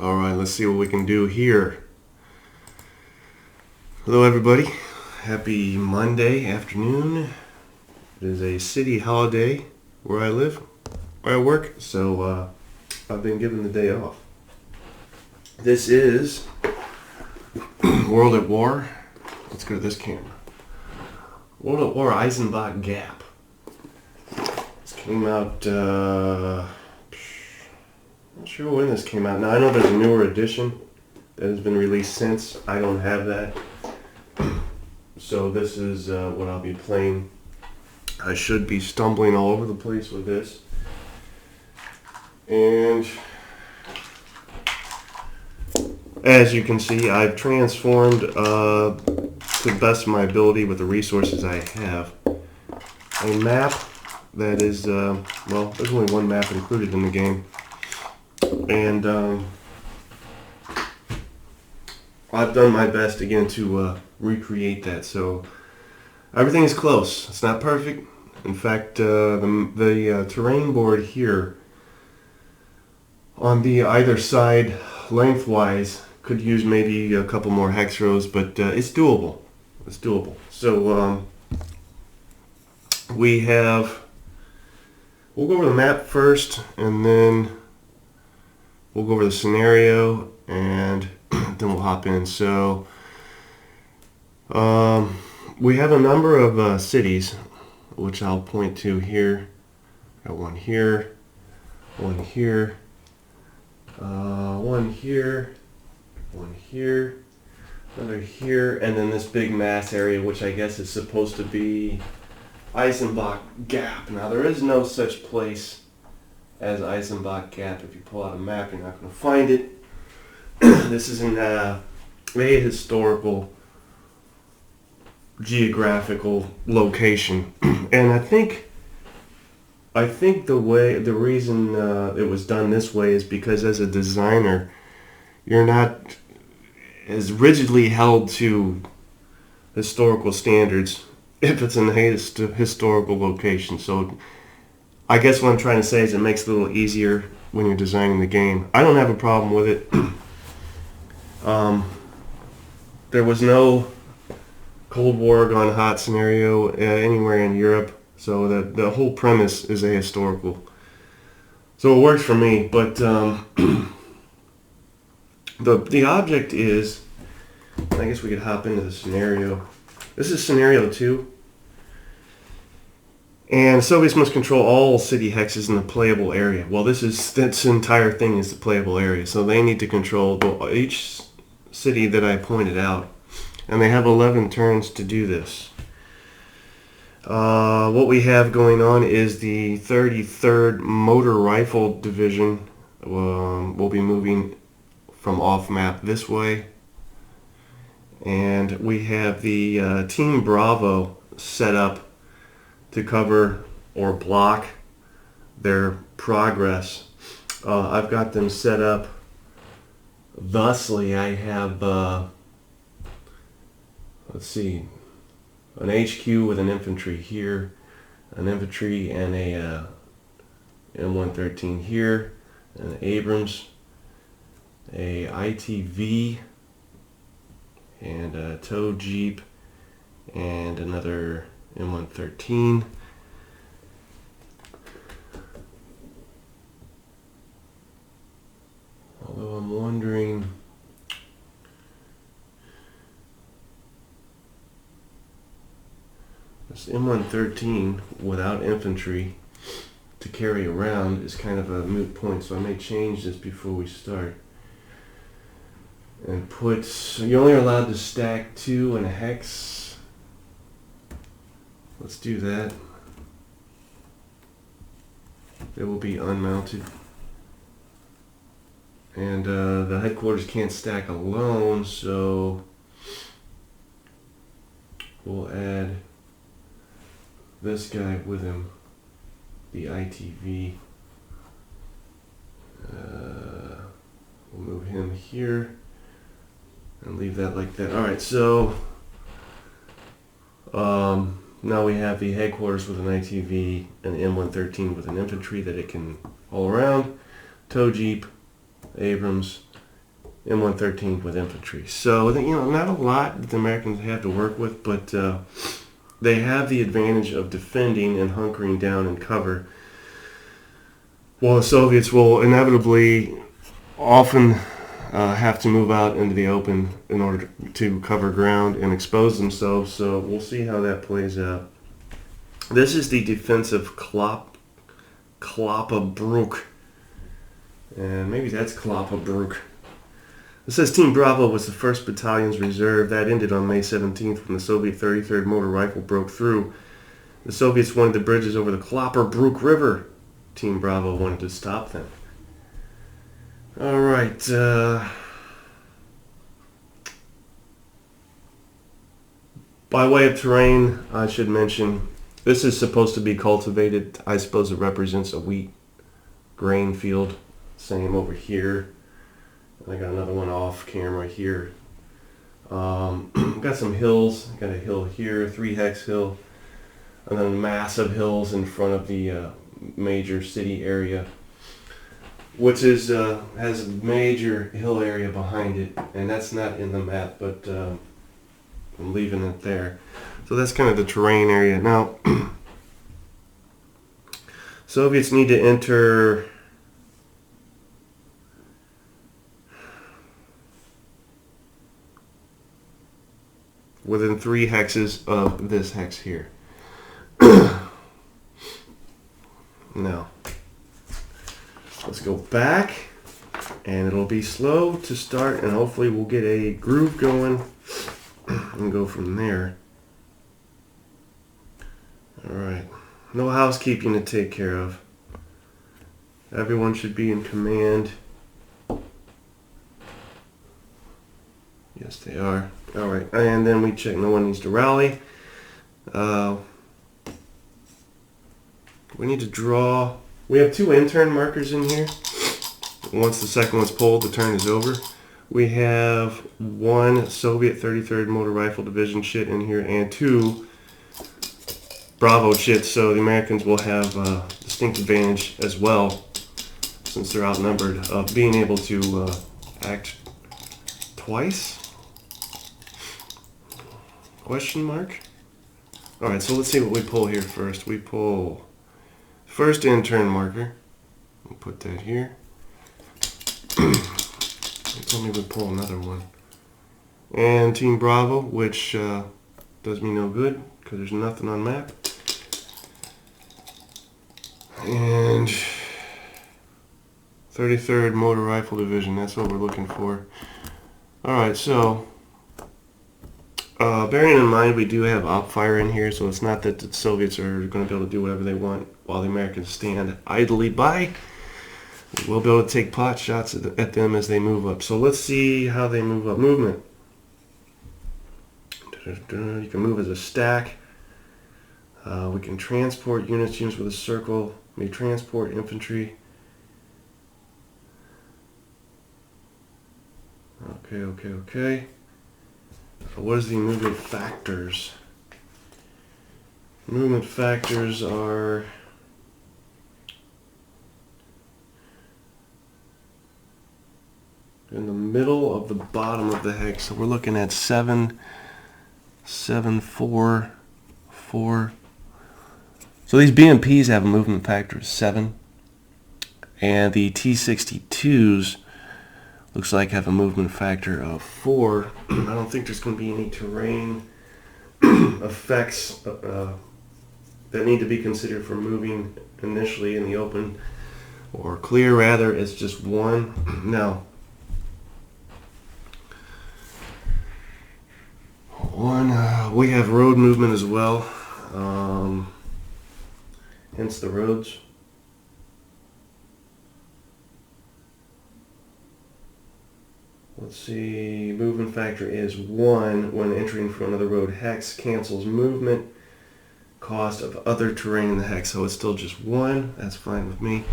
Alright, let's see what we can do here. Hello everybody. Happy Monday afternoon. It is a city holiday where I live, where I work, so I've been given the day off. This is World at War. Let's go to this camera. World at War Eisenbach Gap. This came out, not sure when this came out. Now I know there's a newer edition that has been released since. I don't have that. So this is what I'll be playing. I should be stumbling all over the place with this. And as you can see, I've transformed to the best of my ability with the resources I have. A map that is, well, there's only one map included in the game. And I've done my best again to recreate that. So everything is close. It's not perfect. In fact, the terrain board here on the either side lengthwise could use maybe a couple more hex rows, but it's doable. It's doable. So we'll go over the map first, and then we'll go over the scenario, and then we'll hop in. So we have a number of cities, which I'll point to here. Got one here, one here, one here, one here, another here, and then this big mass area, which I guess is supposed to be Eisenbach Gap. Now there is no such place as Eisenbach Gap. If you pull out a map, you're not going to find it. This is a historical, geographical location, and I think the reason it was done this way is because as a designer, you're not as rigidly held to historical standards if it's in a historical location. So I guess what I'm trying to say is it makes it a little easier when you're designing the game. I don't have a problem with it. There was no Cold War gone hot scenario anywhere in Europe, so the whole premise is ahistorical. So it works for me, but the object is, I guess we could hop into the scenario. This is scenario 2. And the Soviets must control all city hexes in the playable area. Well, this entire thing is the playable area, so they need to control each city that I pointed out, and they have 11 turns to do this. What we have going on is the 33rd Motor Rifle Division will be moving from off-map this way, and we have the Team Bravo set up to cover or block their progress. I've got them set up thusly. I have, let's see, an HQ with an infantry here, an infantry and a M113 here, an Abrams, a ITV, and a tow jeep, and another M113. Although I'm wondering, this M113 without infantry to carry around is kind of a moot point, so I may change this before we start. And you're only allowed to stack 2 in a hex. Let's do that. It will be unmounted. And the headquarters can't stack alone, so we'll add this guy with him, the ITV. We'll move him here and leave that like that. Alright, so now we have the headquarters with an ITV and the M113 with an infantry that it can haul around, tow jeep, Abrams, and 113th with infantry. So, not a lot that the Americans have to work with, but they have the advantage of defending and hunkering down in cover, while the Soviets will inevitably often have to move out into the open in order to cover ground and expose themselves. So we'll see how that plays out. This is the defensive Kloppenbruch. And maybe that's Kloppenbruch. It says Team Bravo was the 1st Battalion's reserve. That ended on May 17th when the Soviet 33rd Motor Rifle broke through. The Soviets wanted the bridges over the Kloppenbruch River. Team Bravo wanted to stop them. All right. By way of terrain, I should mention, this is supposed to be cultivated. I suppose it represents a wheat grain field. Same over here. I got another one off camera here. Got some hills. Got a hill here, 3 hex hill, and then massive hills in front of the major city area, which is has a major hill area behind it, and that's not in the map, but I'm leaving it there. So that's kind of the terrain area. Now, Soviets need to enter within 3 hexes of this hex here. Now, let's go back, and it'll be slow to start, and hopefully we'll get a groove going and go from there. Alright, no housekeeping to take care of. Everyone should be in command. Yes, they are. Alright, and then we check no one needs to rally. We need to draw. We have 2 intern markers in here. Once the second one's pulled, the turn is over. We have 1 Soviet 33rd Motor Rifle Division chit in here and 2 Bravo chits, so the Americans will have a distinct advantage as well, since they're outnumbered, of being able to act twice? Question mark? Alright, so let's see what we pull here first. We pull first intern marker. We'll put that here. They told me we'd pull another one. And Team Bravo, which does me no good because there's nothing on map. And 33rd Motor Rifle Division, that's what we're looking for. Alright, so bearing in mind we do have op fire in here, so it's not that the Soviets are going to be able to do whatever they want while the Americans stand idly by. We'll be able to take pot shots at them as they move up. So let's see how they move up. Movement. You can move as a stack. We can transport units with a circle. We transport infantry. Okay. What is the movement factors? Movement factors are in the middle of the bottom of the hex. So we're looking at 7, 7, 4, 4. So these BMPs have a movement factor of 7. And the T-62s looks like have a movement factor of 4. I don't think there's going to be any terrain effects that need to be considered for moving initially in the open or clear. Rather, it's just 1. Now, 1. We have road movement as well. Hence the roads. Let's see, movement factor is 1 when entering from another road hex, cancels movement cost of other terrain in the hex, so it's still just 1. That's fine with me.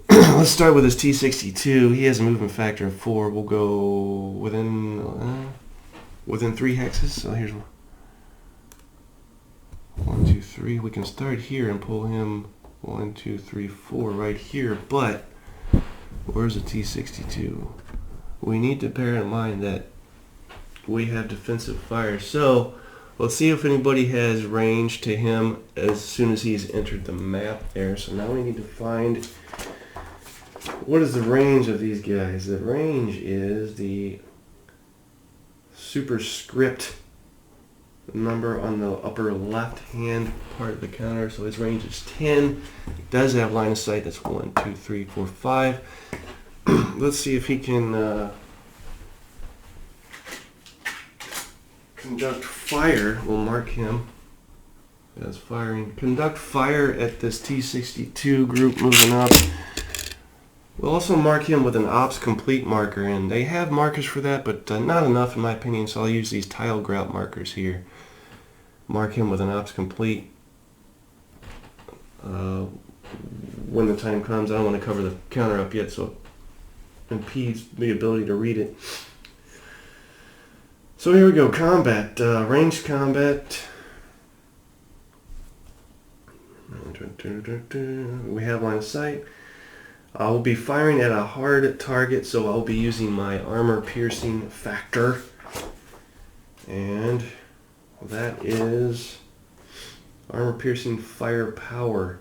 Let's start with this T-62. He has a movement factor of 4. We'll go within 3 hexes. So here's 1, 2, 3. We can start here and pull him 1, 2, 3, 4 right here, but where's the T-62? we need to bear in mind that we have defensive fire. So let's see if anybody has range to him as soon as he's entered the map there. So now we need to find what is the range of these guys. The range is the superscript number on the upper left hand part of the counter. So his range is 10. He does have line of sight. That's 1, 2, 3, 4, 5. Let's see if he can conduct fire. We'll mark him as firing. Conduct fire at this T-62 group moving up. We'll also mark him with an ops complete marker, and they have markers for that, but not enough in my opinion, so I'll use these tile grout markers here. Mark him with an ops complete. When the time comes, I don't want to cover the counter up yet, so it impedes the ability to read it. So here we go, combat, ranged combat. We have line of sight. I will be firing at a hard target, so I'll be using my armor piercing factor. And that is armor piercing firepower.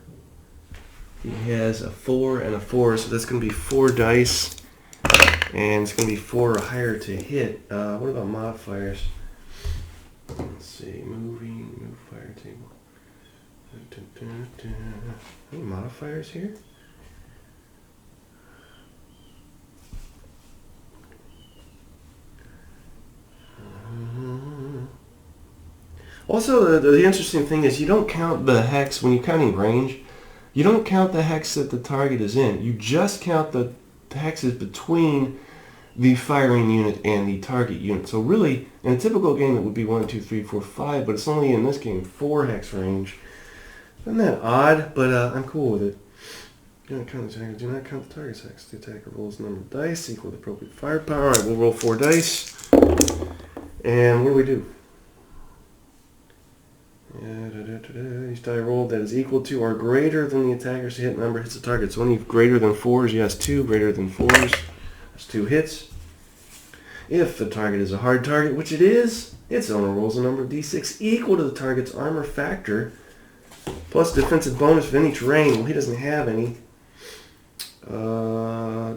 He has a 4 and a 4, so that's going to be 4 dice. And it's going to be 4 or higher to hit. What about modifiers? Let's see, move fire table. Any modifiers here? Also, the interesting thing is you don't count the hex when you're counting range. You don't count the hex that the target is in. You just count the hexes between the firing unit and the target unit. So really, in a typical game, it would be 1, 2, 3, 4, 5, but it's only in this game 4 hex range. Isn't that odd? But I'm cool with it. Do not count the attacker. Do not count the target's hex. The attacker rolls the number of dice equal to appropriate firepower. All right, we'll roll 4 dice. And what do we do? Each die rolled that is equal to or greater than the attacker's hit number hits the target. So any greater than 4s, yes, 2. Greater than 4s, that's 2 hits. If the target is a hard target, which it is, its owner rolls a number of d6 equal to the target's armor factor, plus defensive bonus of any terrain. Well, he doesn't have any.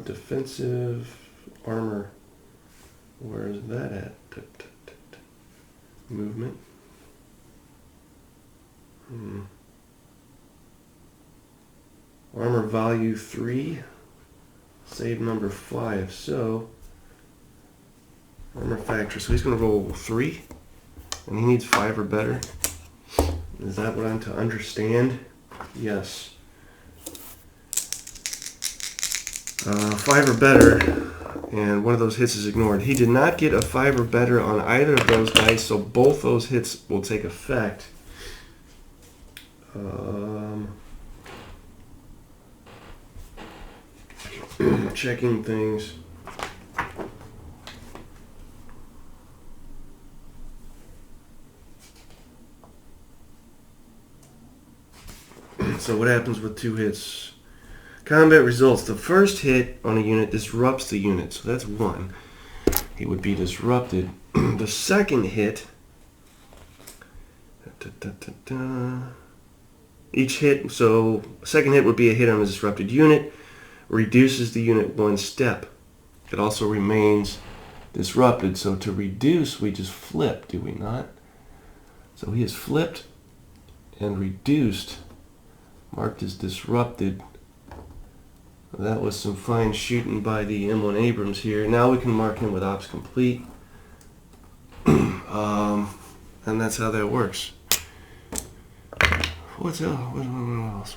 Defensive armor. Where is that at? Movement. Armor value 3. Save number 5. So, armor factor. So he's going to roll 3. And he needs 5 or better. Is that what I'm to understand? Yes. 5 or better, and one of those hits is ignored. He did not get a 5 or better on either of those dice, so both those hits will take effect. Checking things. So what happens with 2 hits? Combat results. The first hit on a unit disrupts the unit. So that's 1. He would be disrupted. The second hit... Each hit, so second hit would be a hit on a disrupted unit. Reduces the unit 1 step. It also remains disrupted. So to reduce, we just flip, do we not? So he is flipped and reduced. Marked as disrupted. That was some fine shooting by the M1 Abrams here. Now we can mark him with ops complete. And that's how that works. What else?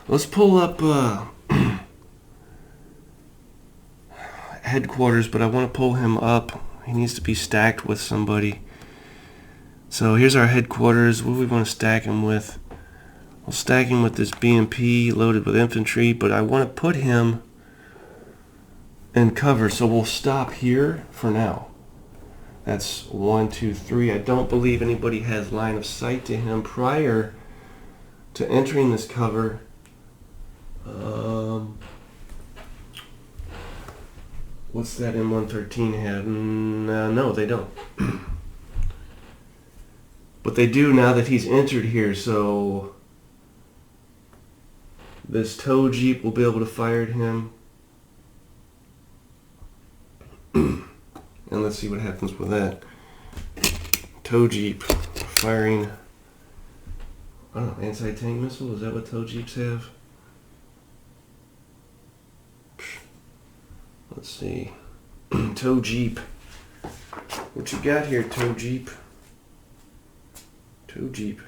Let's pull up headquarters, but I want to pull him up. He needs to be stacked with somebody. So here's our headquarters. What do we want to stack him with? We'll stack him with this BMP loaded with infantry, but I want to put him in cover, so we'll stop here for now. That's 1, 2, 3. I don't believe anybody has line of sight to him prior to entering this cover. What's that M113 have? No, they don't. But they do now that he's entered here, so this tow jeep will be able to fire at him. And let's see what happens with that. Tow jeep firing, I don't know, anti-tank missile? Is that what tow jeeps have? Let's see. Tow jeep. What you got here, tow jeep? Tow jeep.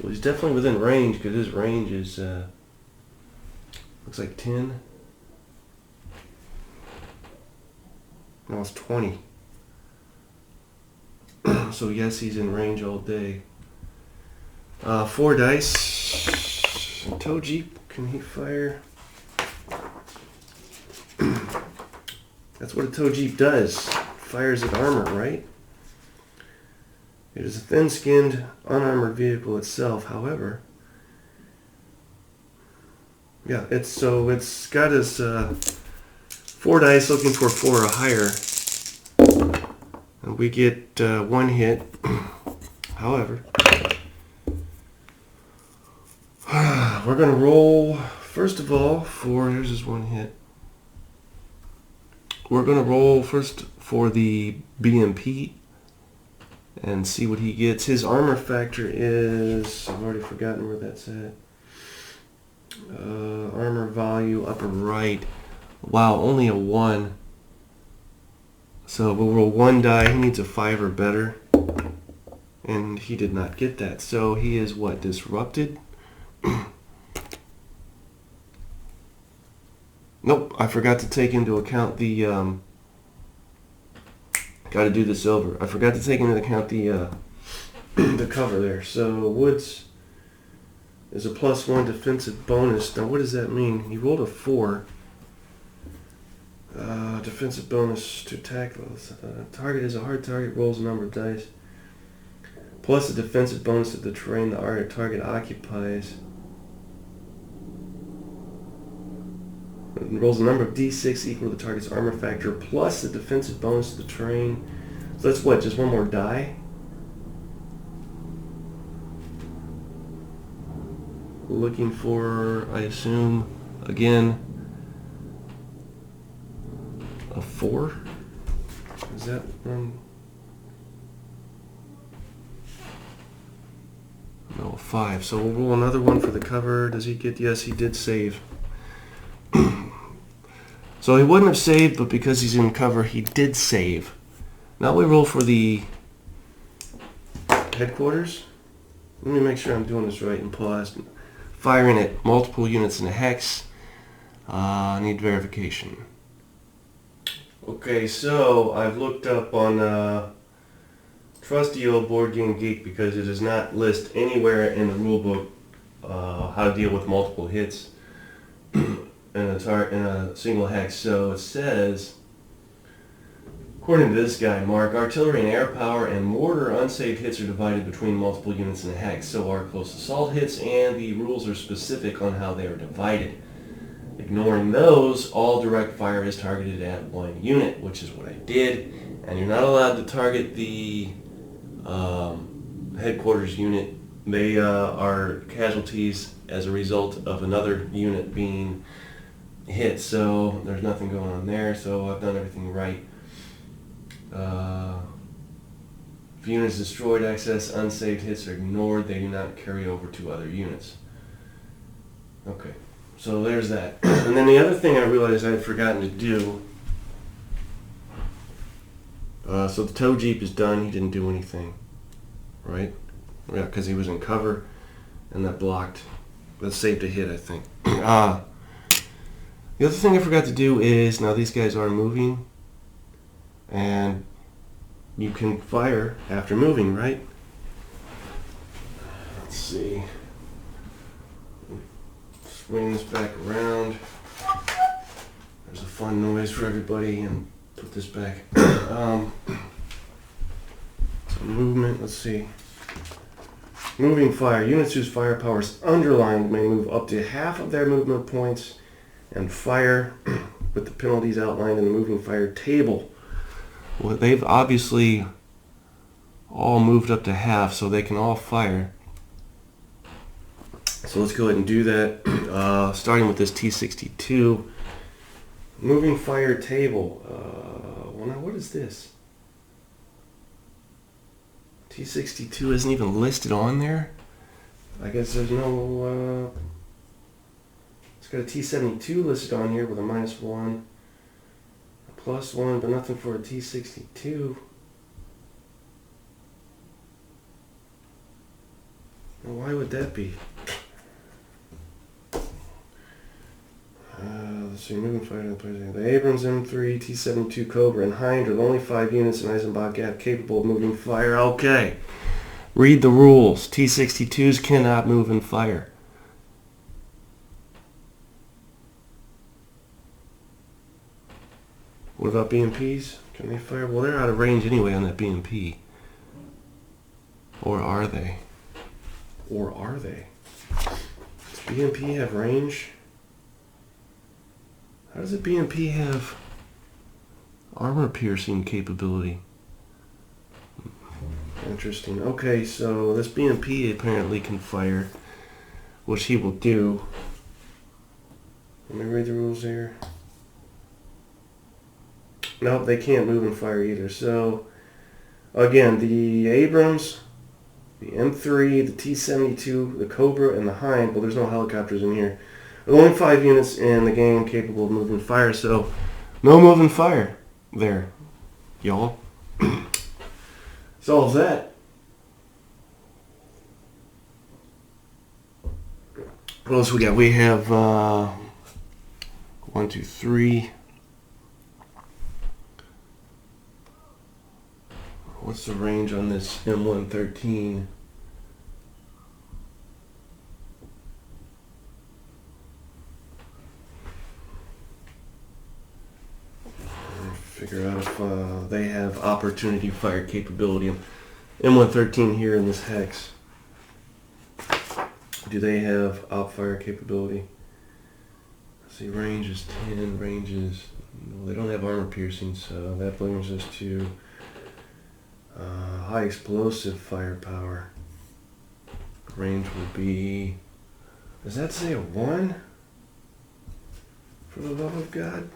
Well, he's definitely within range because his range is looks like 10. No, it's 20. So yes, he's in range all day. 4 dice. Tow jeep. Can he fire? That's what a tow jeep does. Fires at armor, right? It is a thin-skinned, unarmored vehicle itself. However, yeah, it's got his 4 dice looking for 4 or higher, and we get 1 hit. However, we're gonna roll first of all for here's his 1 hit. We're going to roll first for the BMP and see what he gets. His armor factor is, I've already forgotten where that's at. Armor value, upper right. Wow, only a 1. So we'll roll 1 die. He needs a 5 or better. And he did not get that. So he is what, disrupted? Nope, I forgot to take into account the, got to do this over. I forgot to take into account the, the cover there. So Woods is a +1 defensive bonus. Now what does that mean? He rolled a 4. Defensive bonus to attack. Target is a hard target, rolls a number of dice. Plus a defensive bonus to the terrain the target occupies. It rolls a number of d6 equal to the target's armor factor plus the defensive bonus to the terrain. So that's what, just 1 more die? Looking for, I assume, again, a 4? Is that one? No, a 5. So we'll roll another one for the cover. Does he get, yes, he did save. So he wouldn't have saved, but because he's in cover, he did save. Now we roll for the headquarters. Let me make sure I'm doing this right and pause. Firing at multiple units in a hex. Need verification. Okay, so I've looked up on trusty old Board Game Geek because it does not list anywhere in the rulebook how to deal with multiple hits in a single hex. So it says, according to this guy, Mark, artillery and air power and mortar unsaved hits are divided between multiple units in a hex. So are close assault hits, and the rules are specific on how they are divided. Ignoring those, all direct fire is targeted at 1 unit, which is what I did. And you're not allowed to target the headquarters unit. They are casualties as a result of another unit being hit, so there's nothing going on there, so I've done everything right. If a unit is destroyed, excess unsaved hits are ignored. They do not carry over to other units. Okay, so there's that. And then the other thing I realized I had forgotten to do, so the tow jeep is done. He didn't do anything, right? Yeah, because he was in cover, and that blocked. That saved a hit, I think. The other thing I forgot to do is, now these guys are moving, and you can fire after moving, right? Let's see. Swing this back around. There's a fun noise for everybody, and put this back. So movement, let's see. Moving fire. Units whose firepower is underlined may move up to half of their movement points and fire with the penalties outlined in the moving fire table. Well, they've obviously all moved up to half, so they can all fire. So let's go ahead and do that, starting with this T62. Moving fire table. Well, now what is this? T62 isn't even listed on there. I guess there's no... it's got a T72 listed on here with a -1, a +1, but nothing for a T62. Well, why would that be? Let's see, moving fire. The Abrams M3, T-72 Cobra, and Hind are the only 5 units in Eisenbach Gap capable of moving fire. Okay. Read the rules. T-62s cannot move and fire. What about BMPs? Can they fire? Well, they're out of range anyway on that BMP. Or are they? Or are they? Does BMP have range? How does a BMP have armor piercing capability? Interesting. Okay, so this BMP apparently can fire, which he will do. Let me read the rules here. Nope, they can't move and fire either. So, again, the Abrams, the M3, the T-72, the Cobra, and the Hind, well, there's no helicopters in here. There's only 5 units in the game capable of moving fire, so no moving fire there, y'all. Solves that. What else we got? We have 1, 2, 3. What's the range on this M113? Figure out if they have opportunity fire capability. M113 here in this hex. Do they have op fire capability? Let's see, range is 10, range is... Well, they don't have armor piercing, so that brings us to high explosive firepower. Range will be... Does that say a 1? For the love of God?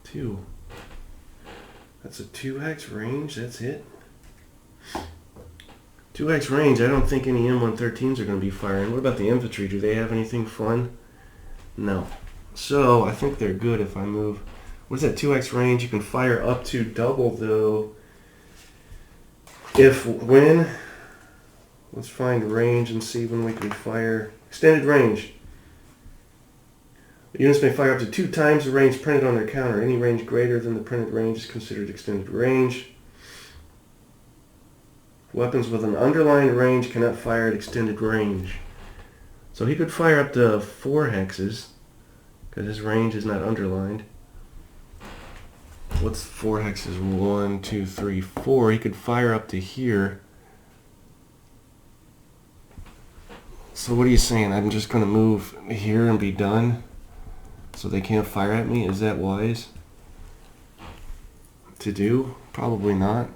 Two. That's a 2x range, that's it. 2x range, I don't think any M113s are going to be firing. What about the infantry? Do they have anything fun? No. So, I think they're good if I move. What is that, 2x range? You can fire up to double, though. When? Let's find range and see when we can fire. Extended range. Units may fire up to 2 times the range printed on their counter. Any range greater than the printed range is considered extended range. Weapons with an underlined range cannot fire at extended range. So he could fire up to 4 hexes, because his range is not underlined. What's 4 hexes? 1, 2, 3, 4. He could fire up to here. So what are you saying? I'm just going to move here and be done? So they can't fire at me? Is that wise to do? Probably not.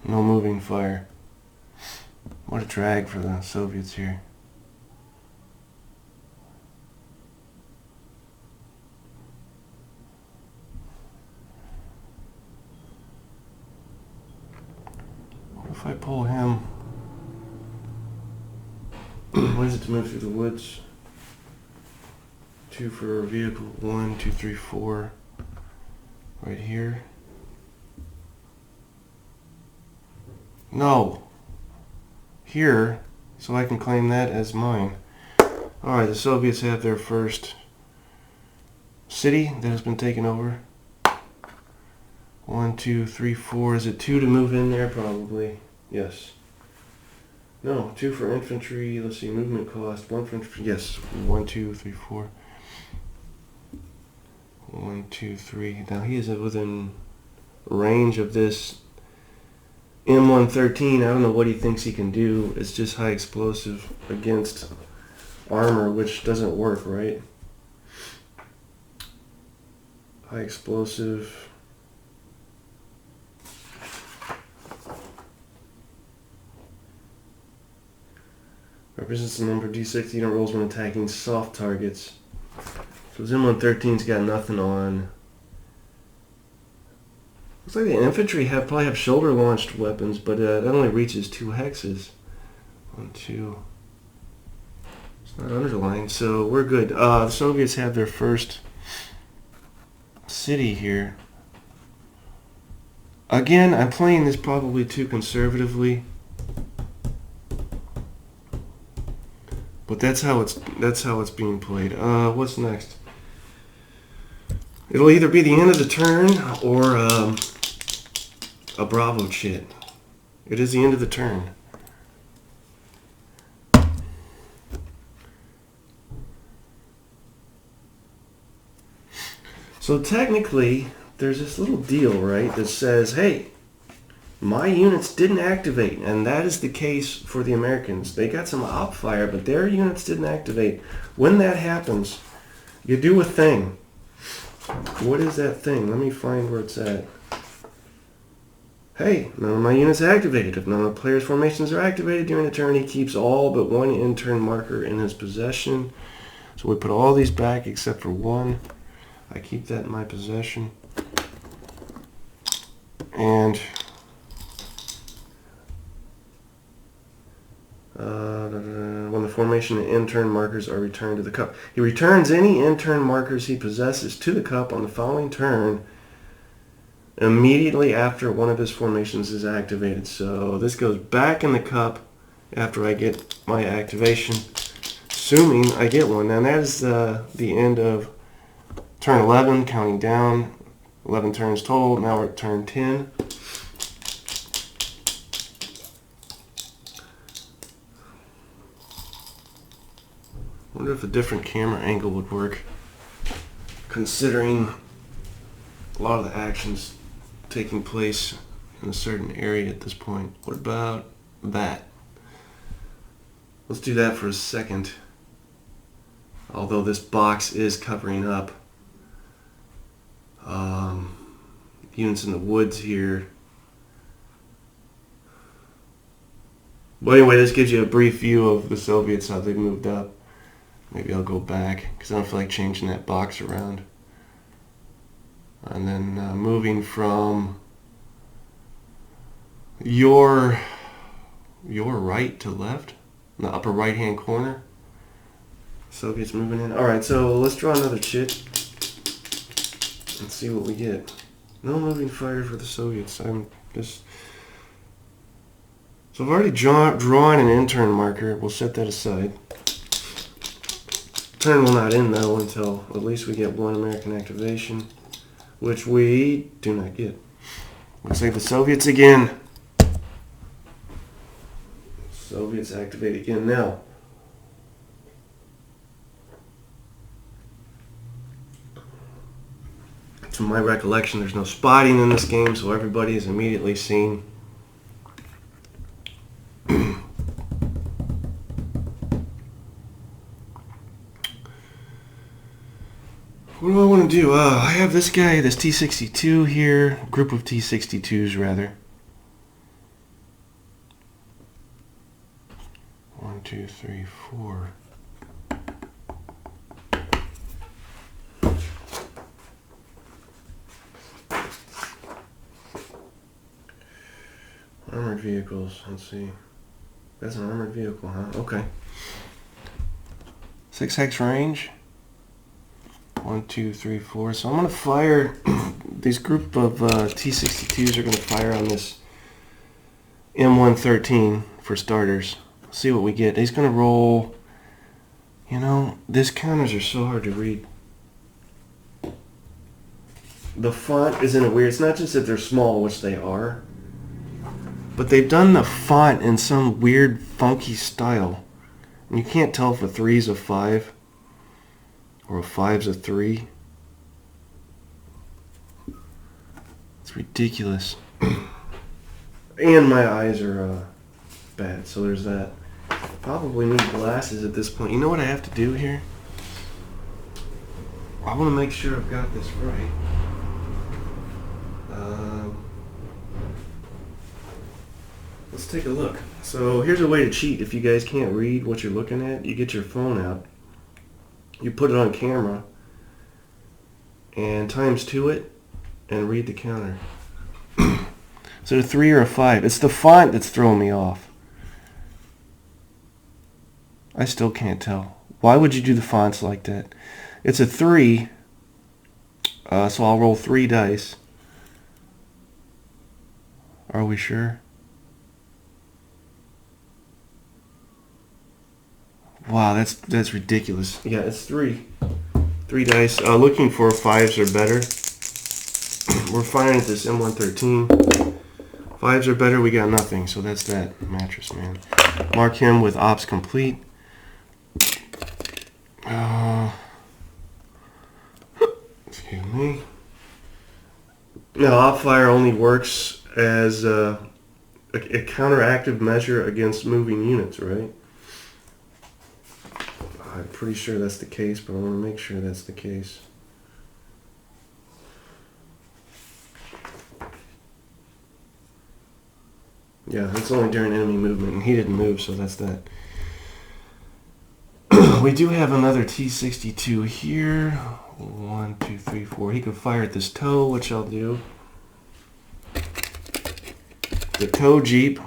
No moving fire. What a drag for the Soviets here. What if I pull him? What is it to move through the woods? 2 for a vehicle. 1, 2, 3, 4. Right here. No. Here, so I can claim that as mine. Alright, the Soviets have their first city that has been taken over. 1, 2, 3, 4. Is it 2 to move in there? Probably. Yes. No, 2 for infantry. Let's see, movement cost. 1 for infantry. Yes. 1, 2, 3, 4. 1, 2, 3. Now he is within range of this M113. I don't know what he thinks he can do. It's just high explosive against armor, which doesn't work, right? High explosive. Represents the number D6 unit rolls when attacking soft targets. So his M113's got nothing on. Looks like the infantry probably have shoulder-launched weapons, but that only reaches 2 hexes. 1, 2. It's not underlined, so we're good. The Soviets have their first city here. Again, I'm playing this probably too conservatively, but that's how it's being played. What's next? It'll either be the end of the turn or a Bravo chit. It is the end of the turn. So technically, there's this little deal, right, that says, hey, my units didn't activate, and that is the case for the Americans. They got some outfire, but their units didn't activate. When that happens, you do a thing. What is that thing? Let me find where it's at. Hey, none of my units are activated. If none of the player's formations are activated during the turn, he keeps all but 1 in-turn marker in his possession. So we put all these back except for 1. I keep that in my possession. And when the formation and in-turn markers are returned to the cup. He returns any in-turn markers he possesses to the cup on the following turn immediately after one of his formations is activated. So this goes back in the cup after I get my activation, assuming I get one. Now that is the end of turn 11, counting down. 11 turns total. Now we're at turn 10. I wonder if a different camera angle would work, considering a lot of the actions taking place in a certain area at this point. What about that? Let's do that for a second. Although this box is covering up units in the woods here. But anyway, this gives you a brief view of the Soviets, how they moved up. Maybe I'll go back because I don't feel like changing that box around. And then moving from your right to left, in the upper right hand corner. Soviets moving in. Alright, so let's draw another chit and see what we get. No moving fire for the Soviets. So I've already drawn an in-turn marker. We'll set that aside. Turn will not end though until at least we get 1 American activation, which we do not get. Looks like the Soviets again. Soviets activate again now. To my recollection, there's no spotting in this game, so everybody is immediately seen. What do I want to do? I have this guy, this T-62 here, group of T-62s rather. 1, 2, 3, 4. Armored vehicles, let's see. That's an armored vehicle, huh? Okay. 6 hex range. 1, 2, 3, 4. So I'm going to fire, these group of T-62s are going to fire on this M113 for starters. See what we get. He's going to roll... You know, these counters are so hard to read. The font is in a weird... It's not just that they're small, which they are, but they've done the font in some weird, funky style. And you can't tell if a 3's a 5 or a 5's a 3. It's ridiculous. And my eyes are bad, so there's that. Probably need glasses at this point. You know what I have to do here? I want to make sure I've got this right. Let's take a look. So here's a way to cheat if you guys can't read what you're looking at. You get your phone out, you put it on camera, and times 2 it, and read the counter. Is it a 3 or a 5? It's the font that's throwing me off. I still can't tell. Why would you do the fonts like that? It's a 3, so I'll roll 3 dice. Are we sure? Wow, that's ridiculous. Yeah, it's 3. 3 dice. Looking for 5s or better. We're firing at this M113. 5s or better, we got nothing. So that's that mattress, man. Mark him with ops complete. Excuse me. Now, OpFire only works as a counteractive measure against moving units, right? I'm pretty sure that's the case, but I want to make sure that's the case. Yeah, it's only during enemy movement, and he didn't move, so that's that. We do have another T-62 here. 1, 2, 3, 4. He can fire at this tow, which I'll do. The tow jeep.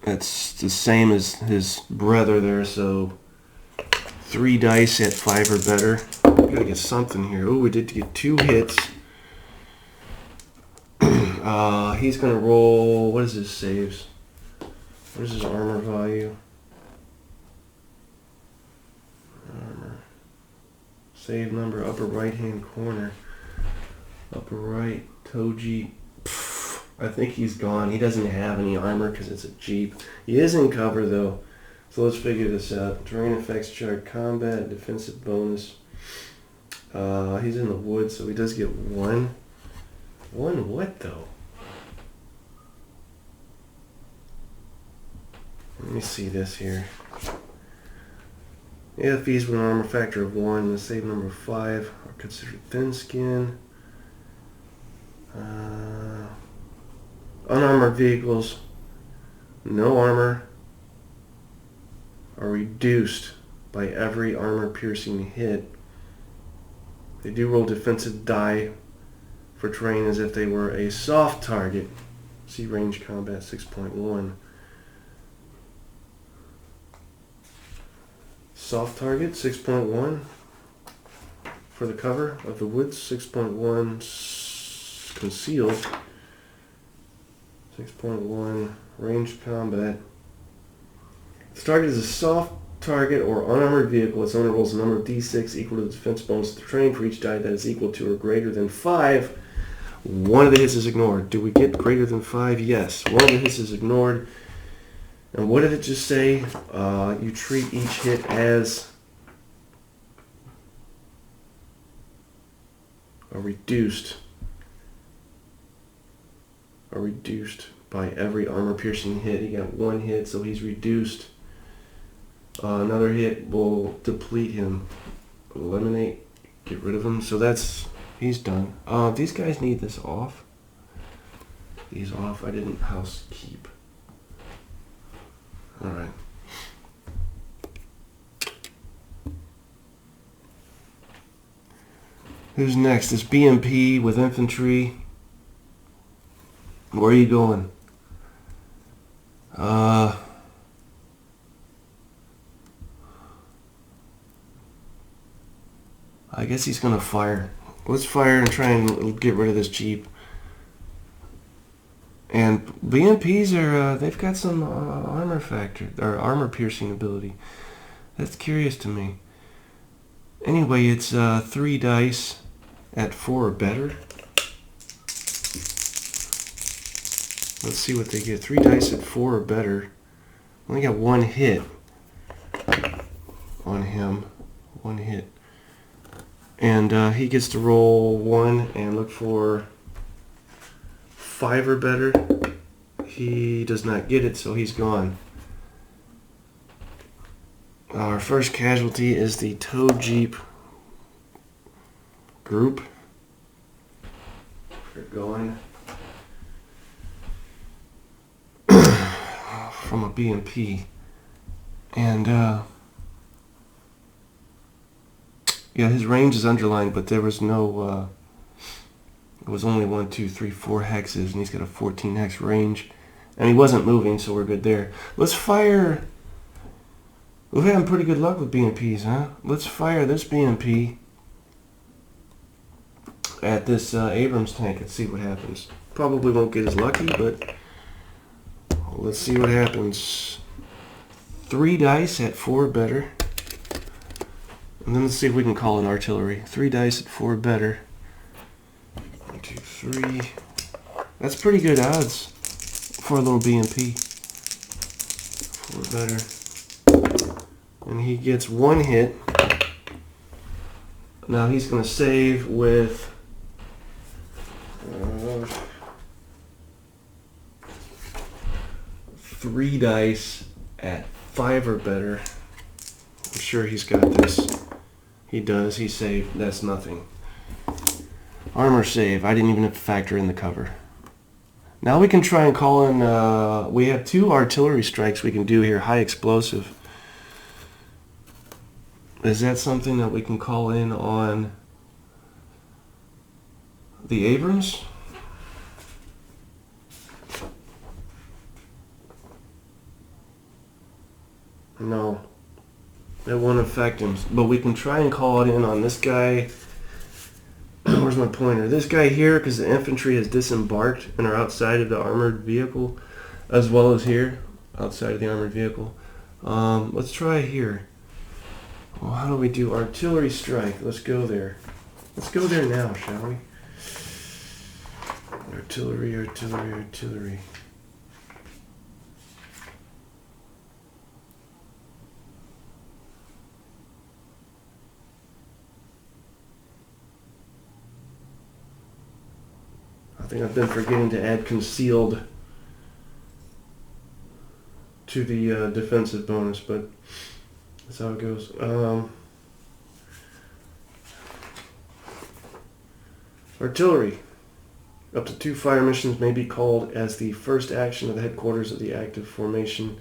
That's the same as his brother there, so 3 dice at 5 or better. We gotta get something here. Oh, we did get 2 hits. He's gonna roll. What is his saves? What is his armor value? Armor. Save number, upper right hand corner. Upper right, tow jeep. I think he's gone. He doesn't have any armor because it's a jeep. He is in cover though. So let's figure this out. Terrain effects chart, combat, defensive bonus. He's in the woods, so he does get 1. 1 what though? Let me see this here. AFVs with an armor factor of 1, the save number of 5 are considered thin skin. Unarmored vehicles, no armor, are reduced by every armor-piercing hit. They do roll defensive die for terrain as if they were a soft target. See range combat 6.1. Soft target 6.1 for the cover of the woods. 6.1 concealed. 6.1 ranged combat. This target is a soft target or unarmored vehicle. Its owner rolls a number of d6 equal to the defense bonus of the terrain for each die that is equal to or greater than 5. One of the hits is ignored. Do we get greater than 5? Yes. One of the hits is ignored. And what did it just say? You treat each hit as a reduced by every armor-piercing hit. He got 1 hit, so he's reduced. Another hit will deplete him. Eliminate. Get rid of him. So he's done. These guys need this off. These off. I didn't housekeep. Alright. Who's next? This BMP with infantry. Where are you going? I guess he's gonna fire. Let's fire and try and get rid of this jeep. And BMPs are, they've got some armor factor, or armor piercing ability. That's curious to me. Anyway, it's 3 dice at 4 or better. Let's see what they get. 3 dice at 4 or better. Only got 1 hit on him. 1 hit. And he gets to roll 1 and look for 5 or better. He does not get it, so he's gone. Our first casualty is the tow jeep group. They're going from a BMP. And yeah, his range is underlined, but there was no it was only 1, 2, 3, 4 hexes, and he's got a 14 hex range. And he wasn't moving, so we're good there. Let's fire. We've had pretty good luck with BMPs, huh? Let's fire this BMP at this Abrams tank and see what happens. Probably won't get as lucky, but let's see what happens. 3 dice at 4 better. And then let's see if we can call it artillery. 3 dice at 4 better. 1, 2, 3. That's pretty good odds for a little BMP. 4 better. And he gets 1 hit. Now he's going to save with 3 dice at 5 or better. I'm sure he's got this. He does. He saved. That's nothing. Armor save. I didn't even have to factor in the cover. Now we can try and call in... we have 2 artillery strikes we can do here. High explosive. Is that something that we can call in on the Abrams? No. It won't affect him. But we can try and call it in on this guy. Where's my pointer? This guy here, because the infantry has disembarked and are outside of the armored vehicle, as well as here, outside of the armored vehicle. Let's try here. Well, how do we do artillery strike? Let's go there. Let's go there now, shall we? Artillery, artillery, artillery. I think I've been forgetting to add concealed to the defensive bonus, but that's how it goes. Artillery. Up to 2 fire missions may be called as the first action of the headquarters of the active formation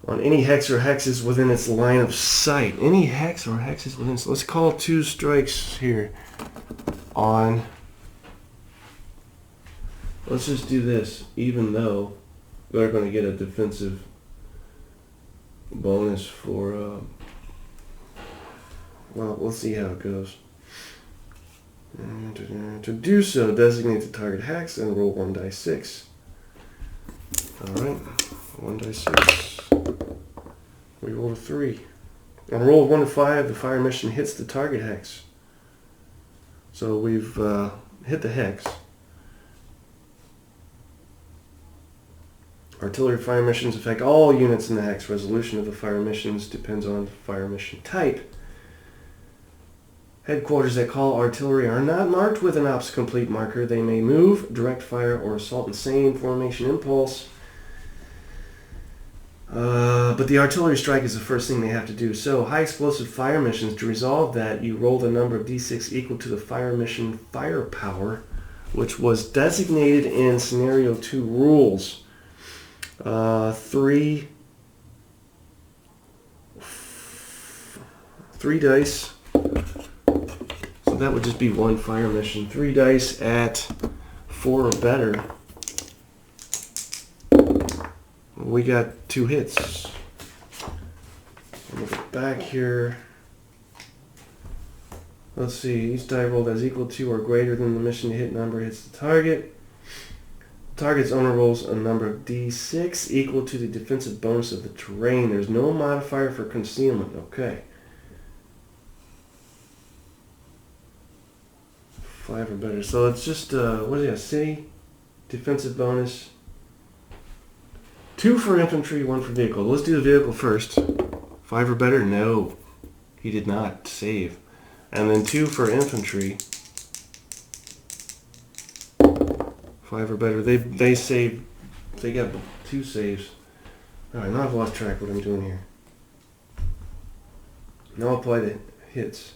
on any hex or hexes within its line of sight. Any hex or hexes within... Let's call 2 strikes here on... Let's just do this, even though they're going to get a defensive bonus for, well, let's see how it goes. To do so, designate the target hex and roll 1 dice 6. Alright, 1 dice 6. We rolled a 3. On a roll of 1 to 5, the fire mission hits the target hex. So we've hit the hex. Artillery fire missions affect all units in the hex. Resolution of the fire missions depends on the fire mission type. Headquarters that call artillery are not marked with an ops complete marker. They may move, direct fire, or assault in same formation impulse. But the artillery strike is the first thing they have to do. So, high explosive fire missions, to resolve that, you roll the number of d6 equal to the fire mission firepower, which was designated in Scenario 2 rules. 3 dice. So that would just be 1 fire mission. 3 dice at 4 or better. We got 2 hits. Let me go back here. Let's see. Each die rolled as equal to or greater than the mission to hit number hits the target. Target's owner rolls a number of D6 equal to the defensive bonus of the terrain. There's no modifier for concealment. Okay. 5 or better. So it's just, what is it, city? Defensive bonus. 2 for infantry, 1 for vehicle. Let's do the vehicle first. 5 or better? No. He did not save. And then 2 for infantry. 5 or better. They saved. They got 2 saves. Alright, now I've lost track of what I'm doing here. Now I'll apply the hits.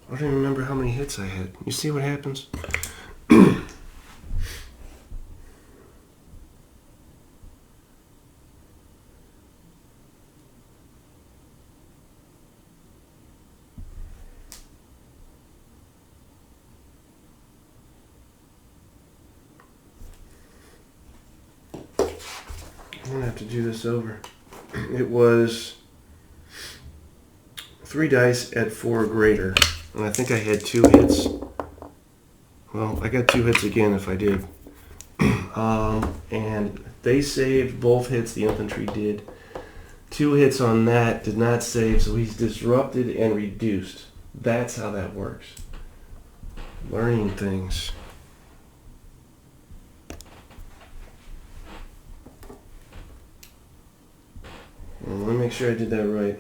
I don't even remember how many hits I had. You see what happens? I'm gonna have to do this over. It was 3 dice at 4 or greater, and I think I had 2 hits. Well, I got 2 hits again if I did. And they saved both hits, the infantry did. 2 hits on that, did not save, so he's disrupted and reduced. That's how that works. Learning things. Well, let me make sure I did that right.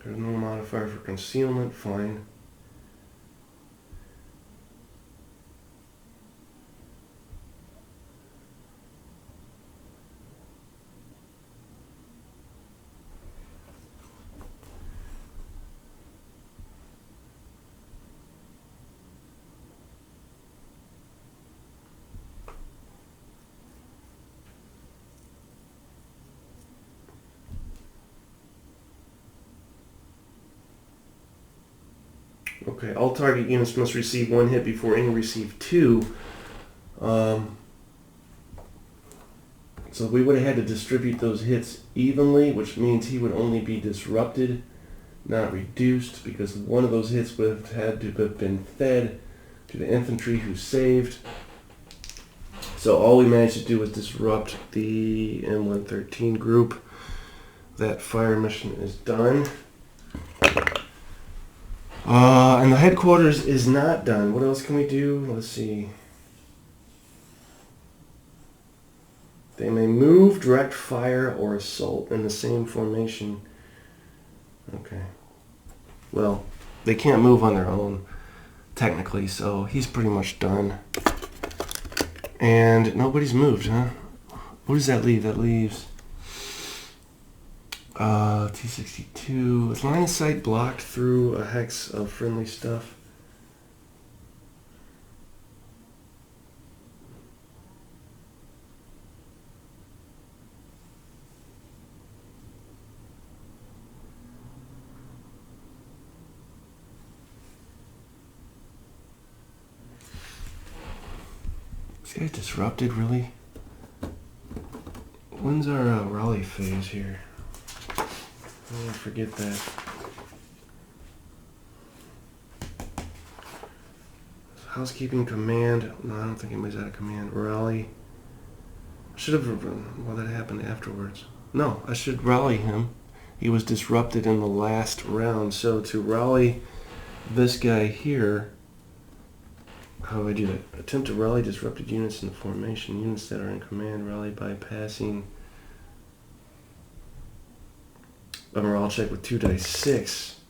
There's no modifier for concealment, fine. Okay, all target units must receive 1 hit before any receive 2. So we would have had to distribute those hits evenly, which means he would only be disrupted, not reduced, because one of those hits would have had to have been fed to the infantry who saved. So all we managed to do was disrupt the M113 group. That fire mission is done. And the headquarters is not done. What else can we do? Let's see. They may move, direct fire, or assault in the same formation. Okay. Well, they can't move on their own, technically, so he's pretty much done. And nobody's moved, huh? What does that leave? That leaves T-62. Is line of sight blocked through a hex of friendly stuff? This guy's disrupted, really? When's our Raleigh phase here? I forget that. Housekeeping command. No, I don't think anybody's out of command. Rally. I should have. Well, that happened afterwards. No, I should rally him. He was disrupted in the last round. So to rally this guy here. How do I do that? Attempt to rally disrupted units in the formation. Units that are in command rally by passing a morale check with 2 dice 6.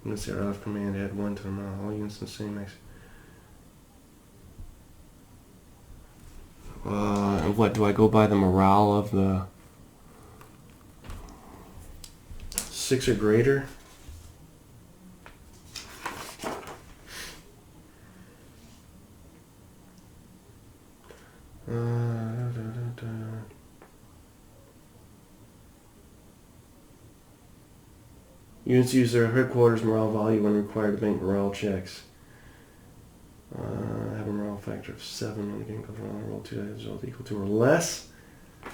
Units that are out of command add 1 to the morale. All units in the same X. And what do I go by the morale of the 6 or greater? Units use their headquarters morale value when required to make morale checks. Have a morale factor of 7 when the game goes wrong. Roll 2 dice result equal to or less.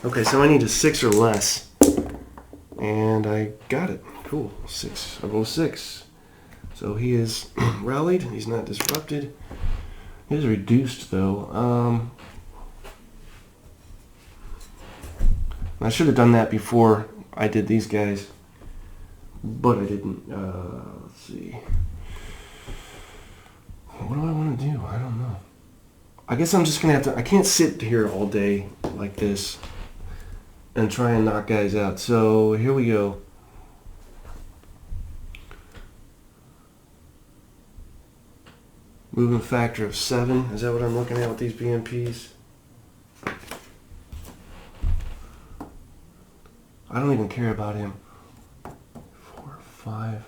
Okay, so I need a 6 or less. And I got it. Cool. 6. I roll 6. So he is rallied. He's not disrupted. He is reduced, though. I should have done that before I did these guys. But I didn't. Let's see. What do I want to do? I don't know. I guess I'm just going to have to... I can't sit here all day like this and try and knock guys out. So here we go. Movement factor of 7. Is that what I'm looking at with these BMPs? I don't even care about him. 4, 5.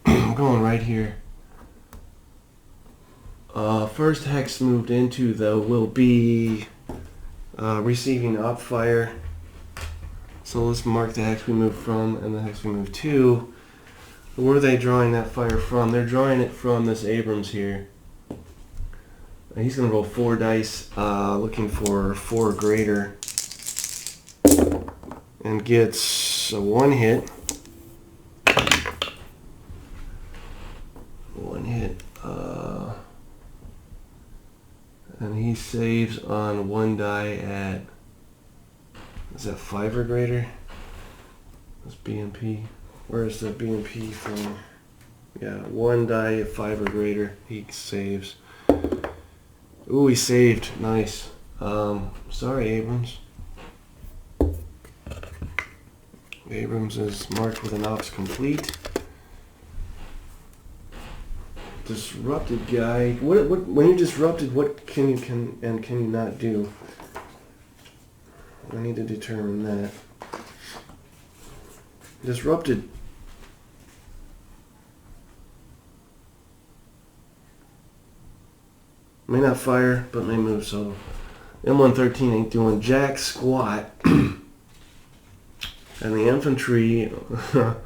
I'm going right here. First hex moved into, though, will be receiving op fire. So let's mark the hex we moved from and the hex we moved to. Where are they drawing that fire from? They're drawing it from this Abrams here. He's going to roll 4 dice, looking for 4 or greater. And gets a 1 hit. 1 hit. And he saves on 1 die at... Is that 5 or greater? That's BMP. Where is the BMP from? Yeah, 1 die at 5 or greater. He saves. Ooh, he saved. Nice. Sorry, Abrams. Abrams is marked with an ops complete. Disrupted guy. What when you're disrupted, what can you not do? I need to determine that. Disrupted. May not fire, but may move, so M113 ain't doing jack squat. And the infantry have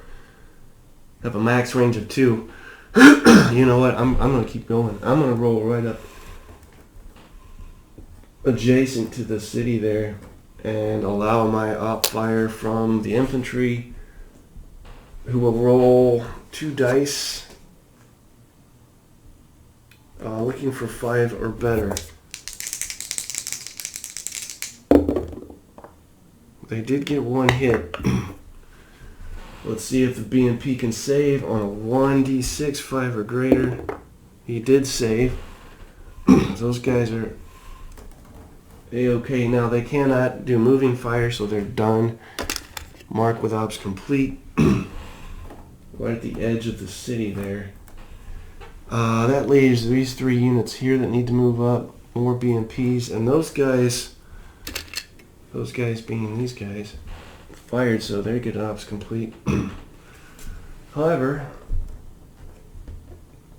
a max range of 2. You know what? I'm going to keep going. I'm going to roll right up adjacent to the city there and allow my op fire from the infantry, who will roll 2 dice, looking for 5 or better. They did get 1 hit. Let's see if the BMP can save on a 1d6, 5 or greater. He did save. Those guys are A-okay. Now they cannot do moving fire, so they're done. Mark with ops complete. Right at the edge of the city there. That leaves these 3 units here that need to move up. More BMPs. And those guys being these guys, fired, so they get ops complete. However,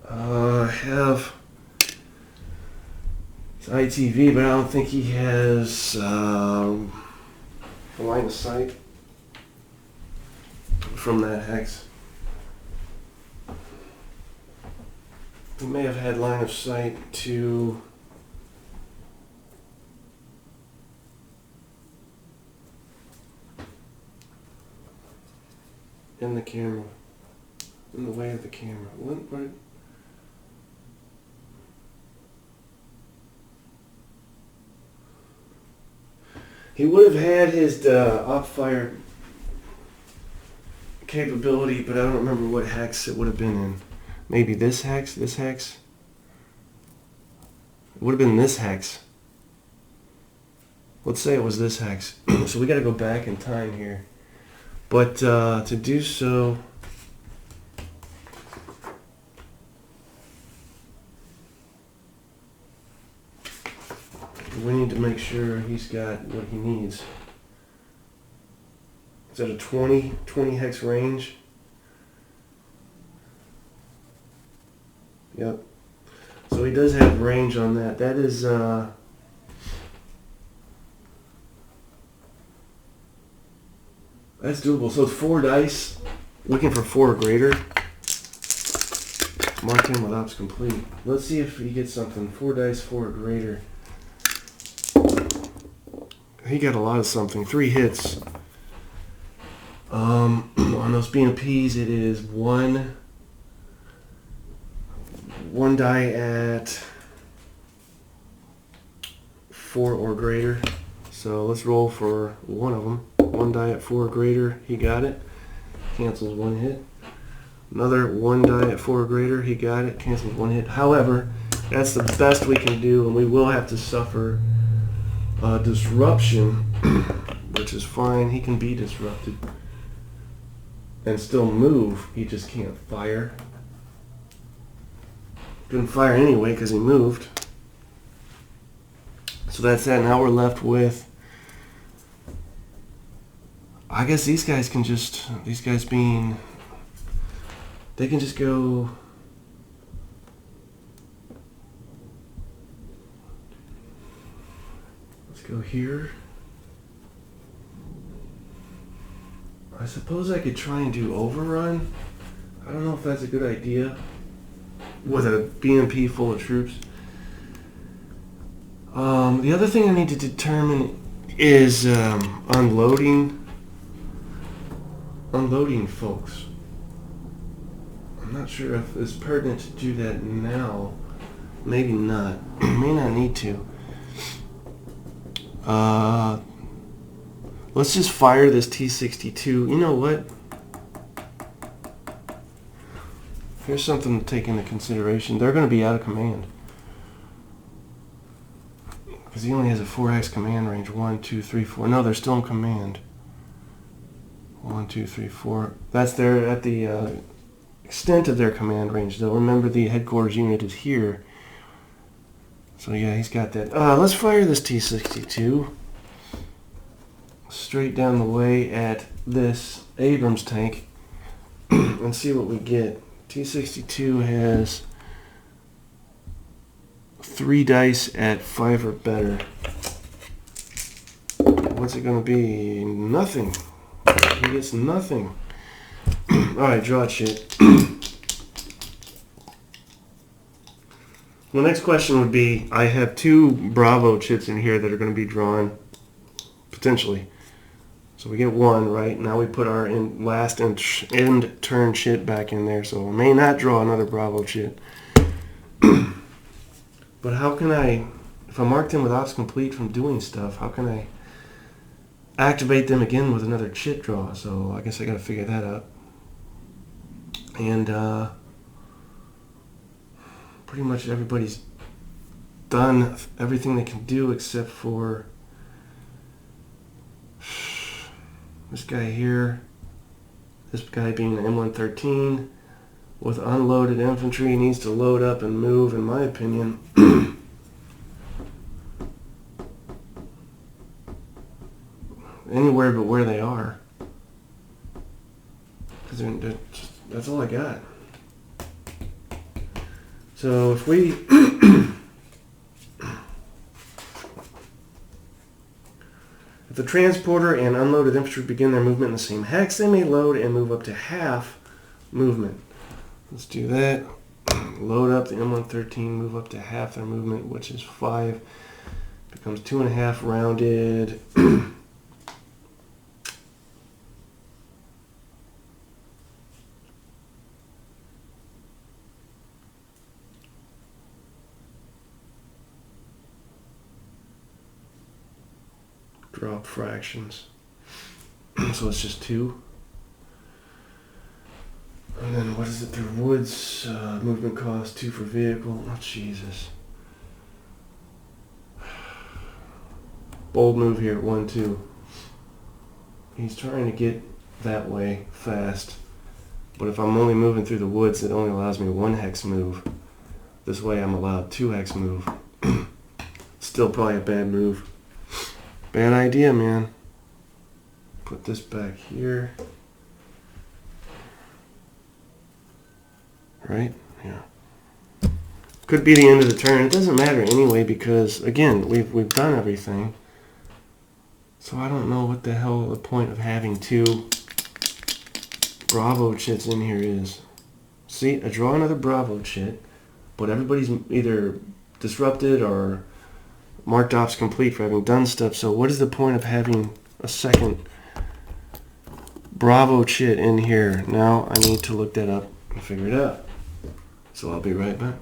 I have ITV, but I don't think he has a line of sight from that hex. He may have had line of sight to in the camera, in the way of the camera. What? He would have had his op fire capability, but I don't remember what hex it would have been in. Maybe this hex? This hex? It would have been this hex. Let's say it was this hex. So we got to go back in time here. But to do so, we need to make sure he's got what he needs. Is that a 20 hex range? Yep. So he does have range on that. That is that's doable. So it's 4 dice, looking for 4 or greater. Marked him with ops complete. Let's see if he gets something. 4 dice, 4 or greater. He got a lot of something. 3 hits. On those BMPs, it is one die at 4 or greater. So let's roll for one of them. 1 die at 4 or greater. He got it. Cancels 1 hit. Another 1 die at 4 or greater. He got it. Cancels 1 hit. However, that's the best we can do, and we will have to suffer disruption, which is fine. He can be disrupted and still move. He just can't fire. Couldn't fire anyway because he moved. So that's that. Now we're left with, I guess these guys can just, they can just go, let's go here. I suppose I could try and do overrun. I don't know if that's a good idea with a BMP full of troops. The other thing I need to determine is unloading folks. I'm not sure if it's pertinent to do that now. Maybe not. May not need to. Let's just fire this T-62. You know what? Here's something to take into consideration. They're going to be out of command. Because he only has a 4x command range. 1, 2, 3, 4. No, they're still in command. 1, 2, 3, 4. That's their at the extent of their command range, though. Remember, the headquarters unit is here. So yeah, he's got that. Let's fire this T-62 straight down the way at this Abrams tank and see what we get. T-62 has 3 dice at 5 or better. What's it going to be? Nothing. He gets nothing. Alright, draw shit. The next question would be, I have 2 Bravo chits in here that are going to be drawn, potentially. So we get 1, right? Now we put our last end turn chit back in there, so I may not draw another Bravo chit. But how can I, if I marked him with ops complete from doing stuff, how can I activate them again with another chit draw? So I guess I got to figure that out. And pretty much everybody's done everything they can do except for this guy here. This guy being an M113 with unloaded infantry needs to load up and move, in my opinion. Anywhere but where they are. Because that's all I got. So if we if the transporter and unloaded infantry begin their movement in the same hex, they may load and move up to half movement. Let's do that. Load up the M113, move up to half their movement, which is 5. Becomes 2.5 rounded. Drop fractions. So it's just 2. And then what is it through woods? Movement cost 2 for vehicle. Oh, Jesus. Bold move here, 1, 2. He's trying to get that way fast. But if I'm only moving through the woods, it only allows me 1 hex move. This way I'm allowed 2 hex move. Still probably a bad move. Bad idea, man. Put this back here. Right? Yeah. Could be the end of the turn. It doesn't matter anyway because, again, we've done everything. So I don't know what the hell the point of having 2 Bravo chits in here is. See, I draw another Bravo chit, but everybody's either disrupted or marked ops complete for having done stuff. So what is the point of having a second Bravo chit in here? Now I need to look that up and figure it out. So I'll be right back.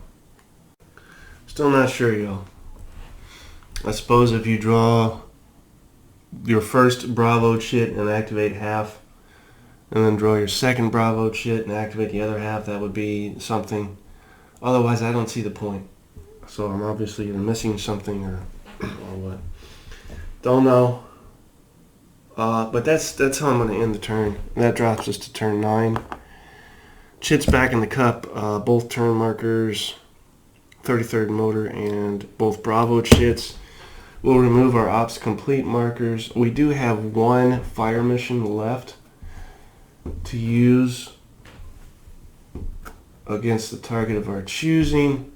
Still not sure, y'all. I suppose if you draw your first Bravo chit and activate half, and then draw your second Bravo chit and activate the other half, that would be something. Otherwise, I don't see the point. So I'm obviously either missing something or what. Don't know. But that's how I'm going to end the turn. And that drops us to turn 9. Chit's back in the cup. Both turn markers, 33rd motor, and both Bravo chits. We'll remove our ops complete markers. We do have one fire mission left to use against the target of our choosing.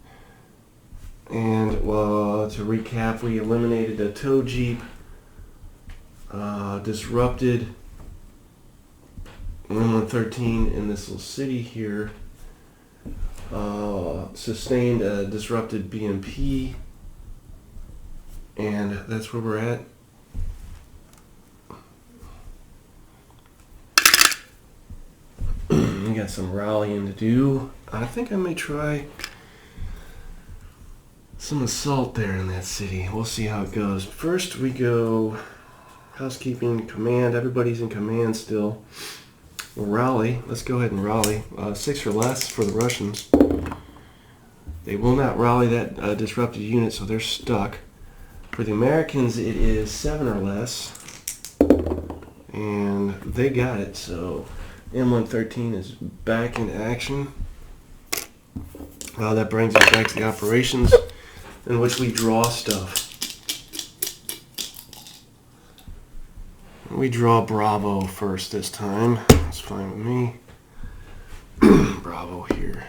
And to recap, we eliminated a tow jeep, disrupted M113 in this little city here, sustained a disrupted BMP, and that's where we're at. We got some rallying to do. I think I may try some assault there in that city. We'll see how it goes. First we go housekeeping, command. Everybody's in command still. We'll rally. Let's go ahead and rally. 6 or less for the Russians. They will not rally that disrupted unit, so they're stuck. For the Americans, it is 7 or less. And they got it, so M113 is back in action. That brings us back to the operations in which we draw stuff. We draw Bravo first this time. That's fine with me. Bravo here.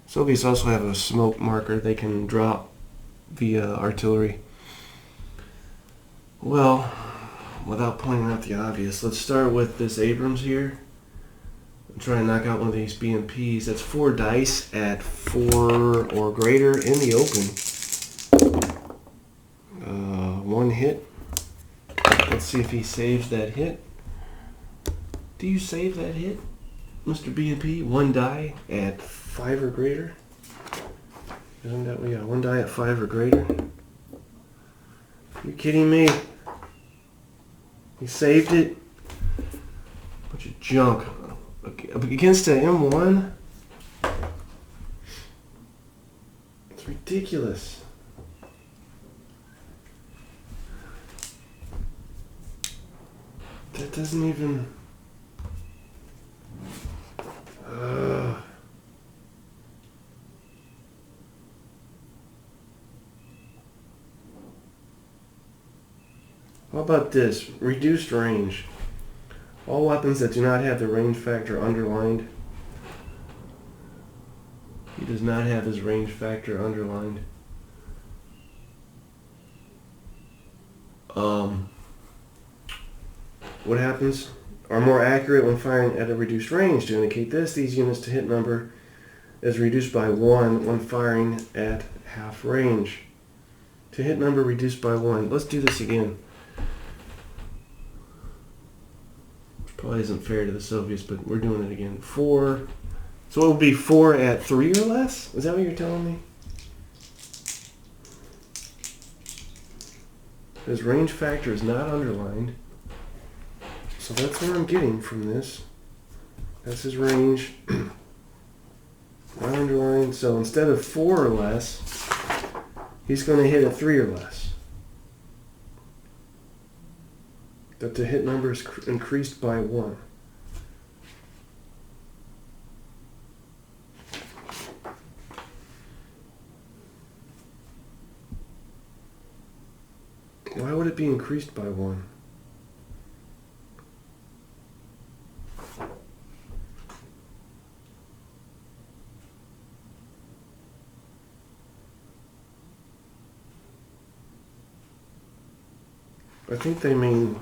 Soviets also have a smoke marker they can drop via artillery. Well, without pointing out the obvious, let's start with this Abrams here. I'm trying to knock out one of these BMPs. That's 4 dice at 4 or greater in the open. 1 hit. Let's see if he saves that hit. Do you save that hit, Mr. BMP? 1 die at 5 or greater? Isn't that, yeah, 1 die at 5 or greater? You kidding me? He saved it? Bunch of junk. Against an M1? It's ridiculous. That doesn't even... How about this? Reduced range. All weapons that do not have the range factor underlined. He does not have his range factor underlined. What happens? Are more accurate when firing at a reduced range. To indicate this, these units to hit number is reduced by 1 when firing at half range. To hit number reduced by 1. Let's do this again. Which probably isn't fair to the Soviets, but we're doing it again. 4. So it would be 4 at 3 or less? Is that what you're telling me? His range factor is not underlined. So that's what I'm getting from this. That's his range. Not underlined. So instead of 4 or less, he's going to hit at 3 or less. That the hit number is increased by 1. Why would it be increased by 1? I think they mean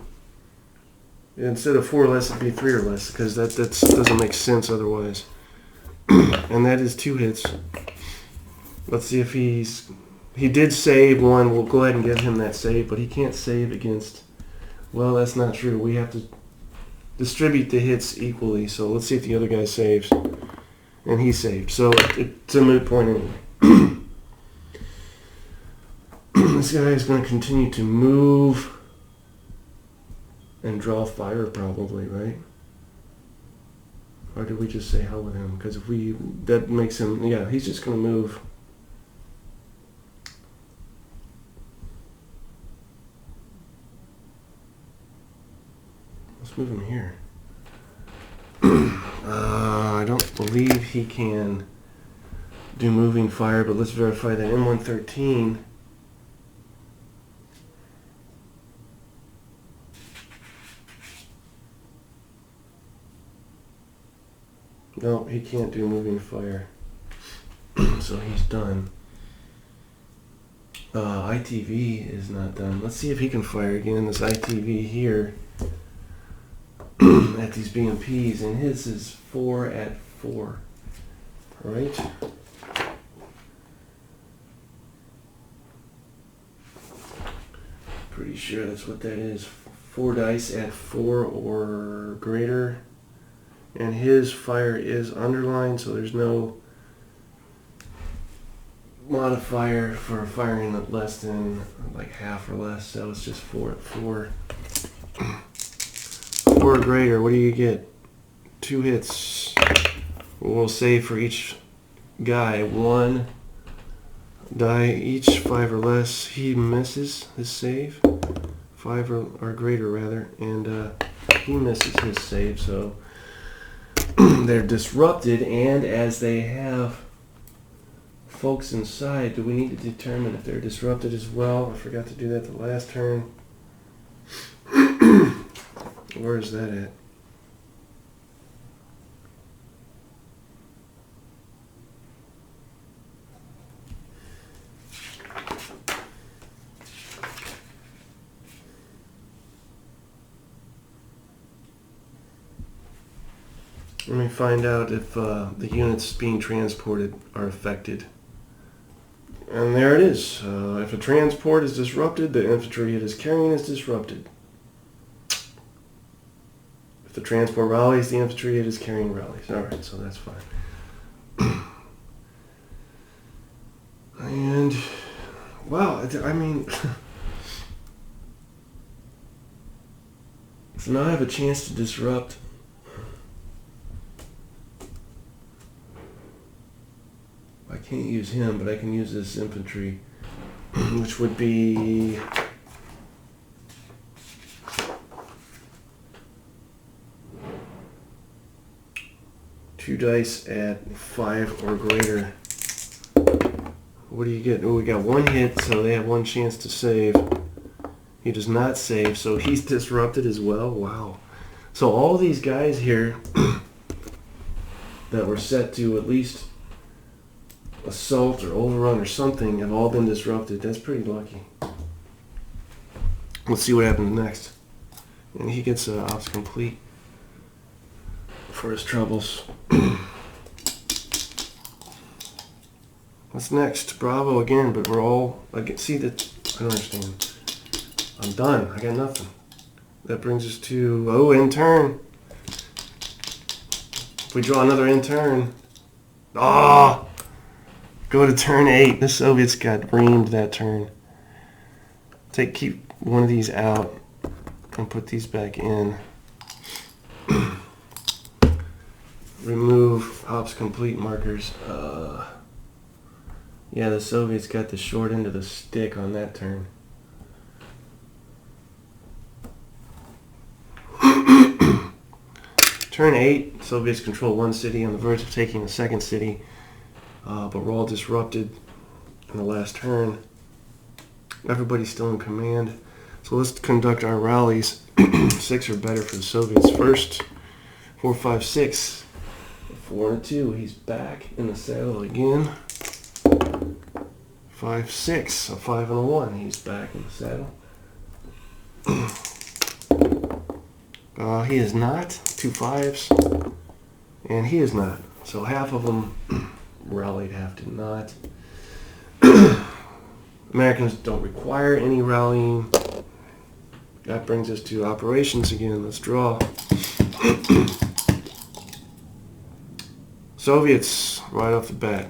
Instead of 4 or less, it'd be 3 or less, because that doesn't make sense otherwise. And that is 2 hits. Let's see if he did save one. We'll go ahead and give him that save, but he can't save against... Well, that's not true. We have to distribute the hits equally, so let's see if the other guy saves. And he saved, so it's a moot point anyway. This guy is going to continue to move and draw fire probably, right? Or did we just say hell with him? Because if that makes him, yeah, he's just going to move. Let's move him here. I don't believe he can do moving fire, but let's verify that. M113. No, he can't do moving fire. So he's done. ITV is not done. Let's see if he can fire again. This ITV here at these BMPs, and his is 4 at 4. Alright. Pretty sure that's what that is. 4 dice at 4 or greater. And his fire is underlined, so there's no modifier for firing at less than like half or less, so it's just 4 at 4. 4 or greater, what do you get? 2 hits. We'll save for each guy 1 die each, 5 or less. He misses his save. 5 or greater rather, and he misses his save, so they're disrupted, and as they have folks inside, do we need to determine if they're disrupted as well? I forgot to do that the last turn. Where is that at? Let me find out if the units being transported are affected. And there it is. If a transport is disrupted, the infantry it is carrying is disrupted. If the transport rallies, the infantry it is carrying rallies. Alright, so that's fine. And, wow, I mean... So now I have a chance to disrupt. I can't use him, but I can use this infantry, which would be... two dice at 5 or greater. What do you get? Oh, we got 1 hit, so they have 1 chance to save. He does not save, so he's disrupted as well. Wow. So all these guys here that were set to at least assault or overrun or something have all been disrupted. That's pretty lucky. Let's see what happens next. And he gets ops complete for his troubles. What's next? Bravo again, but we're all... I can see that... I don't understand. I'm done. I got nothing. That brings us to... Oh, end turn. If we draw another end turn... Ah! Go to turn 8. The Soviets got reamed that turn. Keep one of these out and put these back in. Remove ops complete markers. Yeah, the Soviets got the short end of the stick on that turn. Turn 8, Soviets control 1 city on the verge of taking a 2nd city, but we're all disrupted in the last turn. Everybody's still in command, so let's conduct our rallies. 6 or better for the Soviets. First, 4, 5, 6. 4 and 2, he's back in the saddle again. 5, 6, a 5 and a 1, he's back in the saddle. He is not. 2 5s. And he is not. So half of them rallied, half did not. Americans don't require any rallying. That brings us to operations again. Let's draw. Soviets right off the bat.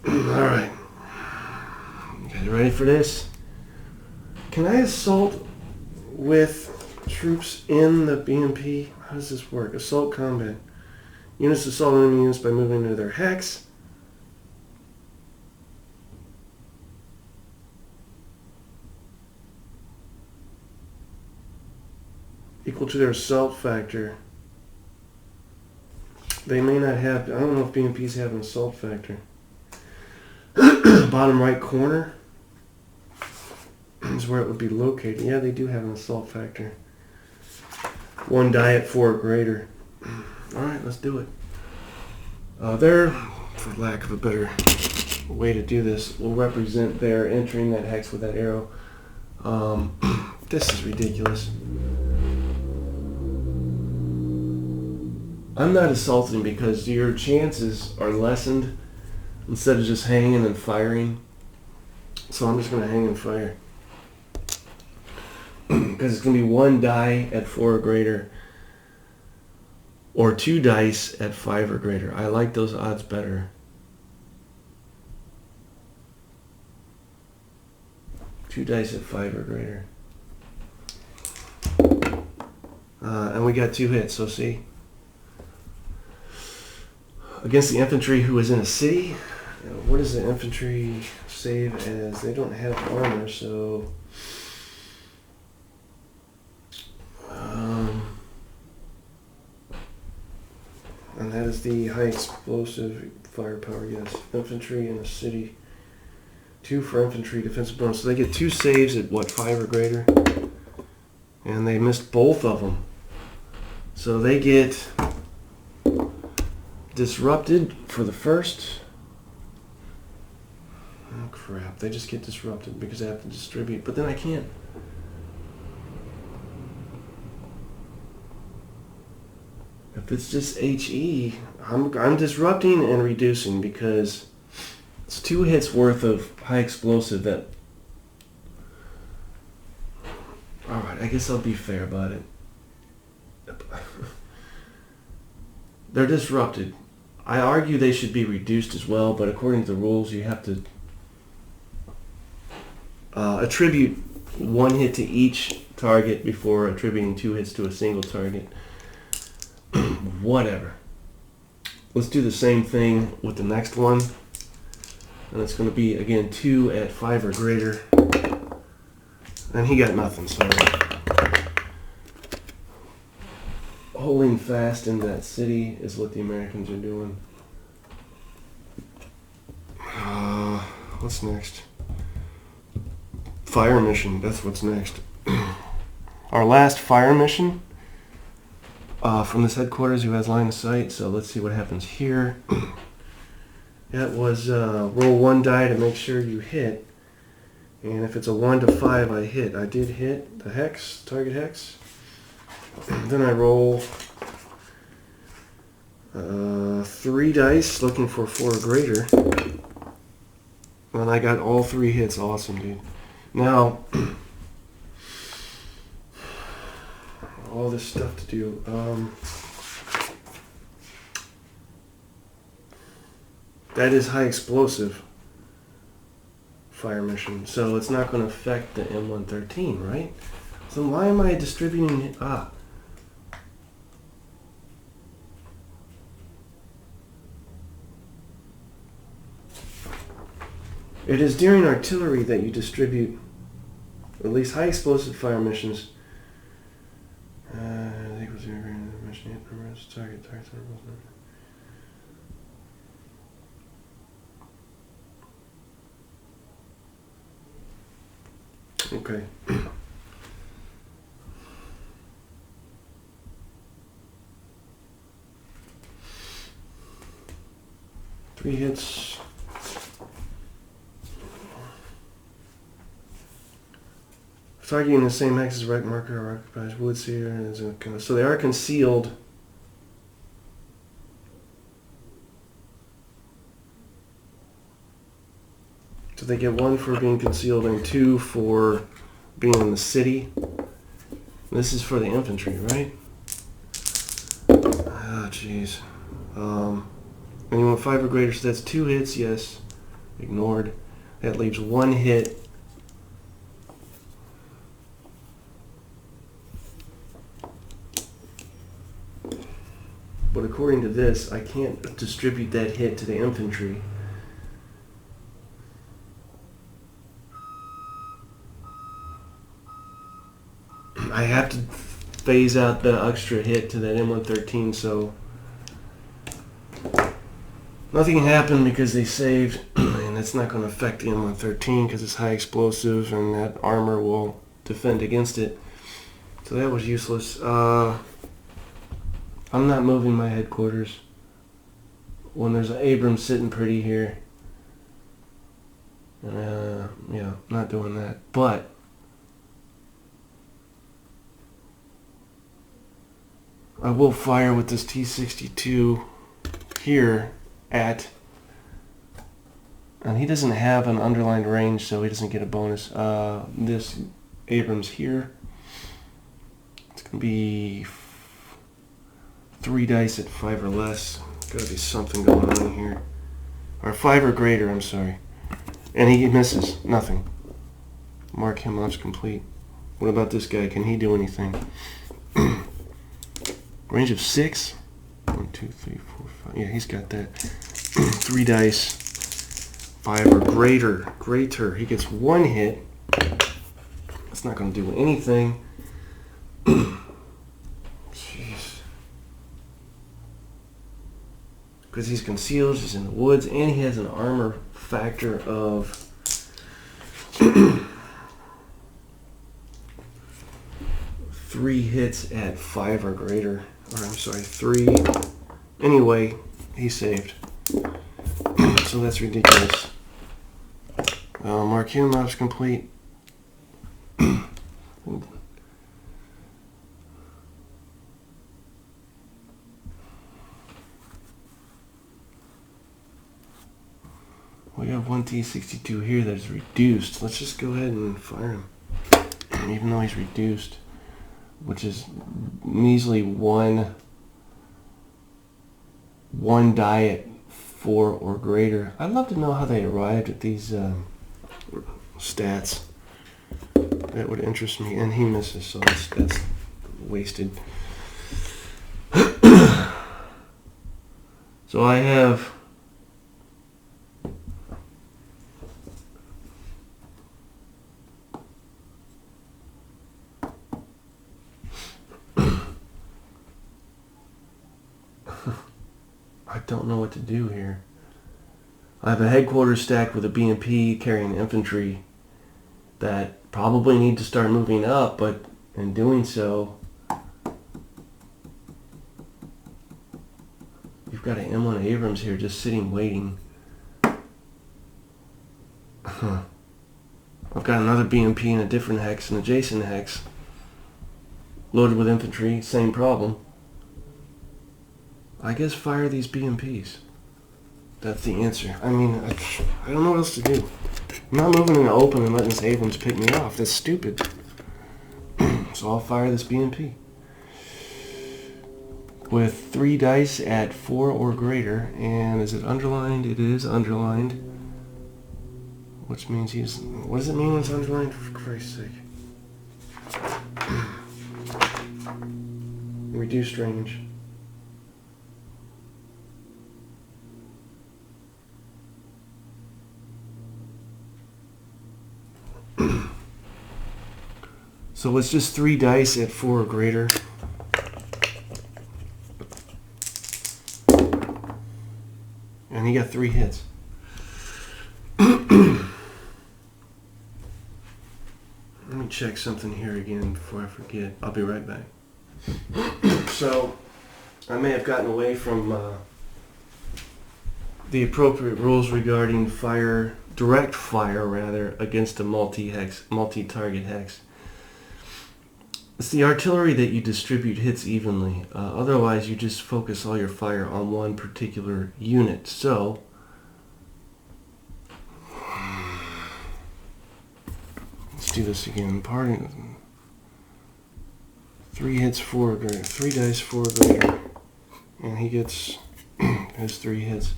Alright. You guys ready for this? Can I assault with troops in the BMP? How does this work? Assault combat. Units assault enemy units by moving into their hex. Equal to their assault factor. They may not have, I don't know if BMPs have an assault factor. Bottom right corner is where it would be located. Yeah, they do have an assault factor. 1 die at 4 or greater. Alright, let's do it. There, for lack of a better way to do this, will represent their entering that hex with that arrow. This is ridiculous. I'm not assaulting because your chances are lessened instead of just hanging and firing. So I'm just going to hang and fire. Because it's going to be 1 die at 4 or greater. Or 2 dice at 5 or greater. I like those odds better. 2 dice at 5 or greater. And we got 2 hits, so see. Against the infantry who is in a city. What does the infantry save as? They don't have armor, so... and that is the high explosive firepower, yes. Infantry in a city. 2 for infantry defensive bonus. So they get 2 saves at, what, 5 or greater? And they missed both of them. So they get disrupted for the first. Oh crap, they just get disrupted because I have to distribute. But then I can't. If it's just HE, I'm disrupting and reducing because it's 2 hits worth of high explosive that... Alright, I guess I'll be fair about it. They're disrupted. I argue they should be reduced as well, but according to the rules, you have to attribute 1 hit to each target before attributing 2 hits to a single target. Whatever. Let's do the same thing with the next one. And it's going to be, again, 2 at 5 or greater. And he got nothing, so... holding fast in that city is what the Americans are doing. What's next? Fire mission. That's what's next. Our last fire mission from this headquarters who has line of sight. So let's see what happens here. That was roll 1 die to make sure you hit. And if it's a 1 to 5, I hit. I did hit the hex, target hex. Then I roll 3 dice looking for 4 or greater. And I got all 3 hits. Awesome, dude. Now, all this stuff to do. That is high explosive fire mission, so it's not going to affect the M113, right? So why am I distributing? It is during artillery that you distribute at least high explosive fire missions. Okay. 3 hits. Targeting the same hex as right marker or occupies wood seer. So they are concealed. So they get 1 for being concealed and 2 for being in the city. This is for the infantry, right? Ah, jeez. And you want 5 or greater, so that's 2 hits, yes. Ignored. That leaves 1 hit. But according to this, I can't distribute that hit to the infantry. I have to phase out the extra hit to that M113, so nothing happened because they saved, and it's not going to affect the M113 because it's high explosive and that armor will defend against it. So that was useless. I'm not moving my headquarters when there's an Abrams sitting pretty here. Yeah, not doing that. But I will fire with this T-62 here at, and he doesn't have an underlined range, so he doesn't get a bonus. This Abrams here, it's going to be 3 dice at 5 or less. Gotta be something going on here. Or 5 or greater, I'm sorry. And he misses. Nothing. Mark him off complete. What about this guy? Can he do anything? Range of 6. 1, 2, 3, 4, 5. Yeah, he's got that. 3 dice. 5 or greater. Greater. He gets 1 hit. That's not going to do anything. Jeez. Because he's concealed, he's in the woods, and he has an armor factor of 3 hits at 5 or greater. Or I'm sorry, 3. Anyway, he saved. So that's ridiculous. Mark him off complete. We have 1 T-62 here that's reduced. Let's just go ahead and fire him. Even though he's reduced, which is measly one die at 4 or greater. I'd love to know how they arrived at these stats. That would interest me. And he misses, so that's wasted. So I have I don't know what to do here. I have a headquarters stacked with a BMP carrying infantry that probably need to start moving up, but in doing so, you've got an M1 Abrams here just sitting waiting. I've got another BMP in a different hex, an adjacent hex, loaded with infantry, same problem. I guess fire these BMPs. That's the answer. I mean, I don't know what else to do. I'm not moving in the open and letting this Abrams pick me off. That's stupid. So I'll fire this BMP. With 3 dice at 4 or greater. And is it underlined? It is underlined. Which means he's... What does it mean when it's underlined? For Christ's sake. Reduced range. So it's just 3 dice at 4 or greater. And he got 3 hits. Let me check something here again before I forget. I'll be right back. So, I may have gotten away from the appropriate rules regarding direct fire rather, against a multi-target hex. It's the artillery that you distribute hits evenly. Otherwise, you just focus all your fire on one particular unit. So, let's do this again. Pardon. 3 hits, 4 greater. 3 dice, 4 greater. And he gets his 3 hits.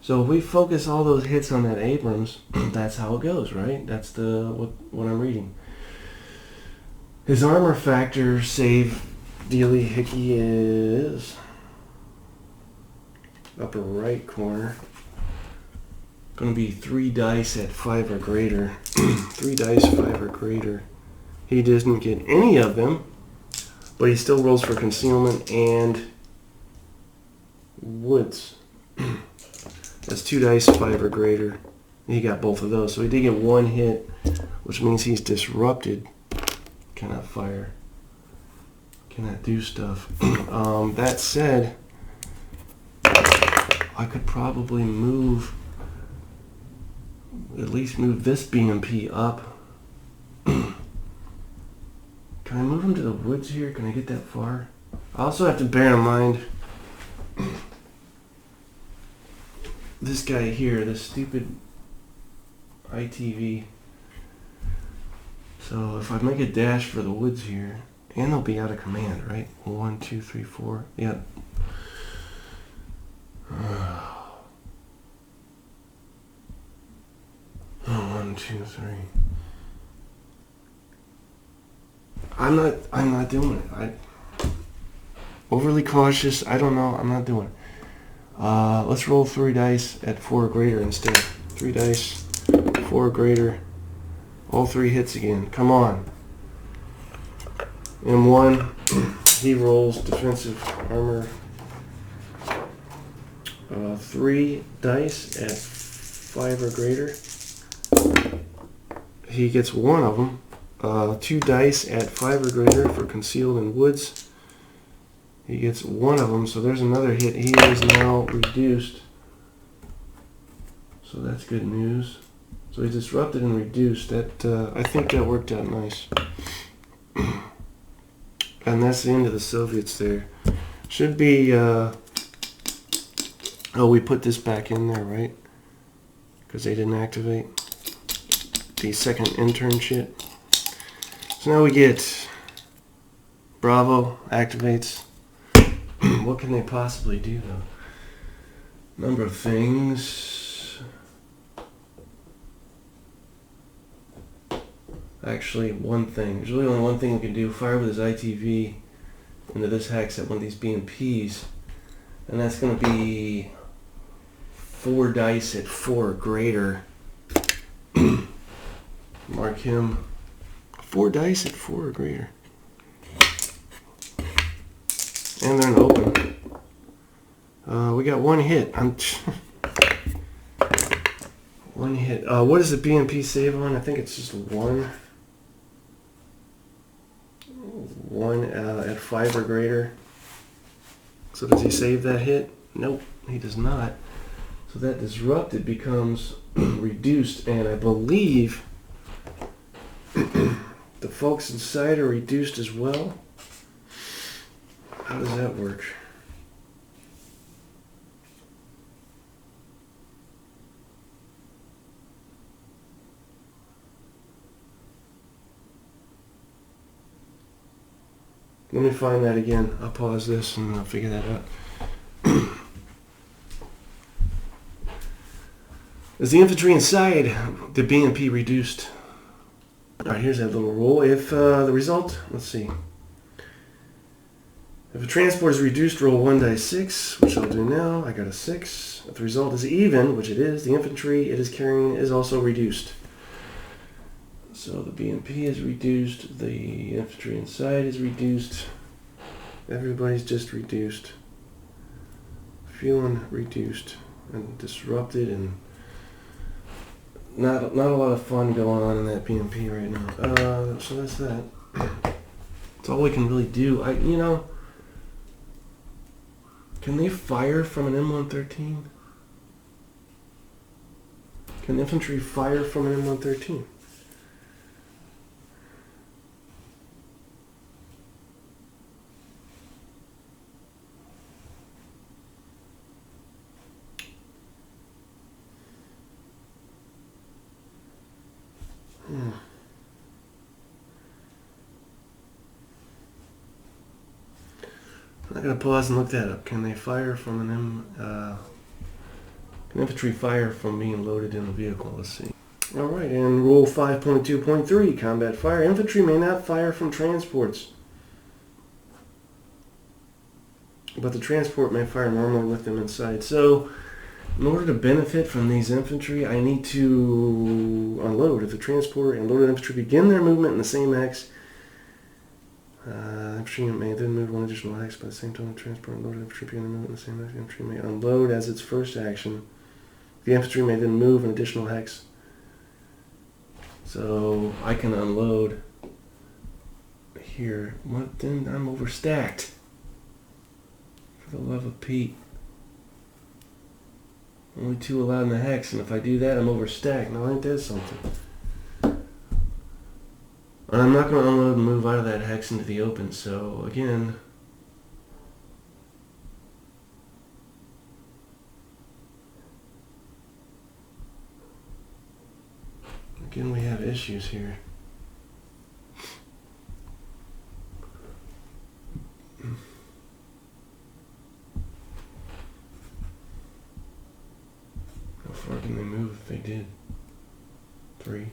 So if we focus all those hits on that Abrams, that's how it goes, right? That's what I'm reading. His armor factor save dealy hickey is upper right corner. Going to be 3 dice at 5 or greater. 3 dice, 5 or greater. He doesn't get any of them, but he still rolls for concealment and woods. That's 2 dice, 5 or greater. He got both of those. So he did get 1 hit, which means he's disrupted. Cannot fire. Cannot do stuff. That said, I could probably at least move this BMP up. Can I move him to the woods here? Can I get that far? I also have to bear in mind this guy here, this stupid ITV. So if I make a dash for the woods here, and they'll be out of command, right? 1, 2, 3, 4. Yeah. 1, 2, 3. I'm not doing it. Overly cautious. I don't know. I'm not doing it. Let's roll 3 dice at 4 or greater instead. 3 dice, 4 or greater. All 3 hits again. Come on. M1. He rolls defensive armor. 3 dice at 5 or greater. He gets 1 of them. 2 dice at 5 or greater for concealed in woods. He gets 1 of them, so there's another hit. He is now reduced. So that's good news. So he's disrupted and reduced. That I think that worked out nice. And that's the end of the Soviets there. Should be... oh, we put this back in there, right? Because they didn't activate the second intern shit. So now we get Bravo activates. What can they possibly do, though? Number of things. Actually, one thing. There's really only one thing we can do. Fire with his ITV into this hex at one of these BMPs. And that's going to be 4 dice at 4 or greater. Mark him. 4 dice at 4 or greater. And they're in open. We got 1 hit. One hit. What does the BMP save on? I think it's just 1. 1 at 5 or greater. So does he save that hit? Nope, he does not. So that disrupted becomes reduced, and I believe the folks inside are reduced as well. How does that work? Let me find that again. I'll pause this and I'll figure that out. Is the infantry inside the BMP reduced? Alright, here's that little rule. If the result, let's see. If a transport is reduced, roll 1 dice 6, which I'll do now. I got a 6. If the result is even, which it is, the infantry it is carrying is also reduced. So the BMP is reduced, the infantry inside is reduced. Everybody's just reduced. Feeling reduced and disrupted, and not a lot of fun going on in that BMP right now. So that's that. That's all we can really do. Can they fire from an M113? Can infantry fire from an M113? gotta pause and look that up. Can they fire from can infantry fire from being loaded in a vehicle? Let's see. All right, and rule 5.2.3, combat fire. Infantry may not fire from transports, but the transport may fire normally with them inside. So, in order to benefit from these infantry, I need to unload. If the transporter and loaded infantry begin their movement in the same hex, infantry may then move one additional hex by the same time the transport and loaded infantry begin their movement in the same hex. The infantry may unload as its first action. The infantry may then move an additional hex. So I can unload here. What then? I'm overstacked. For the love of Pete. Only 2 allowed in the hex, and if I do that, I'm overstacked. Now ain't that something? And I'm not going to unload and move out of that hex into the open, so again... Again, we have issues here. How far can they move if they did? 3.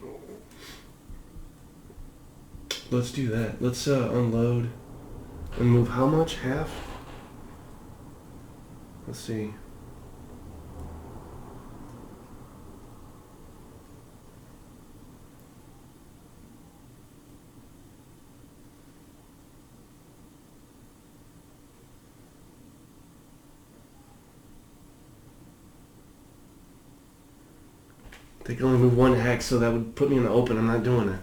Let's do that. Let's unload and move how much? Half? Let's see. They can only move 1 hex, so that would put me in the open. I'm not doing it.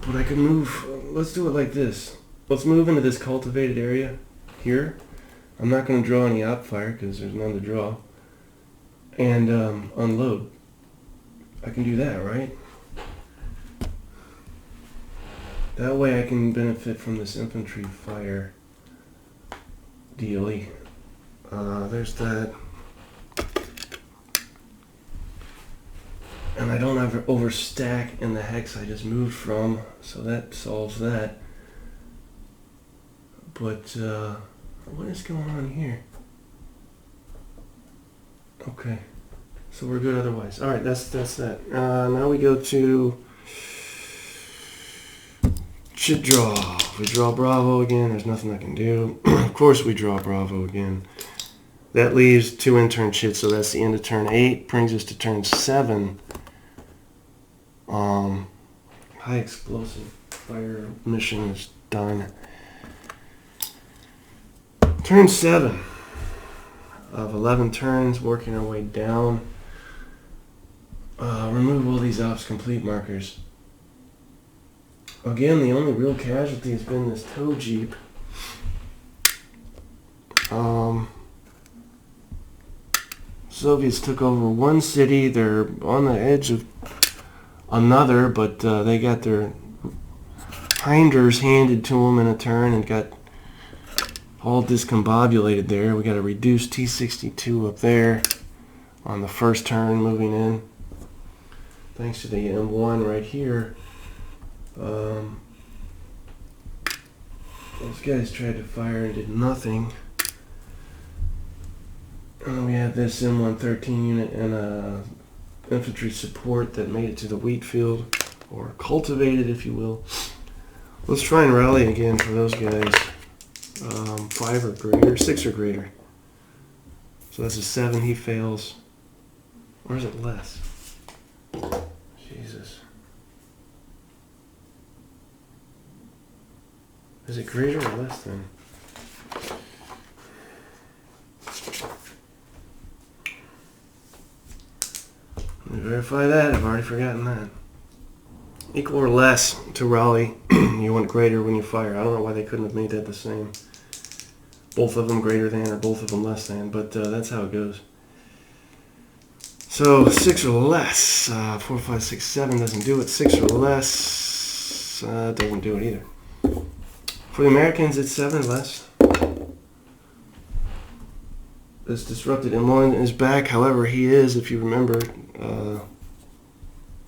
But I could move... let's do it like this. Let's move into this cultivated area here. I'm not going to draw any op fire because there's none to draw. And unload. I can do that, right? That way I can benefit from this infantry fire dealie. There's that. And I don't ever overstack in the hex I just moved from, so that solves that. But, what is going on here? Okay. So we're good otherwise. Alright, that's that. Now we go to chit draw. We draw Bravo again. There's nothing I can do. Of course we draw Bravo again. That leaves 2 intern chits, so that's the end of turn 8. Brings us to turn 7. High explosive fire mission is done. Turn 7 of 11 turns, working our way down. Remove all these ops complete markers. Again, the only real casualty has been this tow jeep. Soviets took over one city. They're on the edge of another, but they got their hinders handed to them in a turn and got all discombobulated there. We got a reduced T-62 up there on the first turn moving in. Thanks to the M1 right here. Those guys tried to fire and did nothing. And we have this M113 unit and a infantry support that made it to the wheat field, or cultivated, if you will. Let's try and rally again for those guys. 5 or greater, 6 or greater. So that's a 7. He fails. Or is it less? Jesus. Is it greater or less than? Let me verify that. I've already forgotten that. Equal or less to Raleigh. You want greater when you fire. I don't know why they couldn't have made that the same. Both of them greater than or both of them less than, but that's how it goes. So 6 or less. 4, 5, 6, 7 doesn't do it. 6 or less doesn't do it either. For the Americans, it's 7 or less. This disrupted M1 is back. However, he is, if you remember,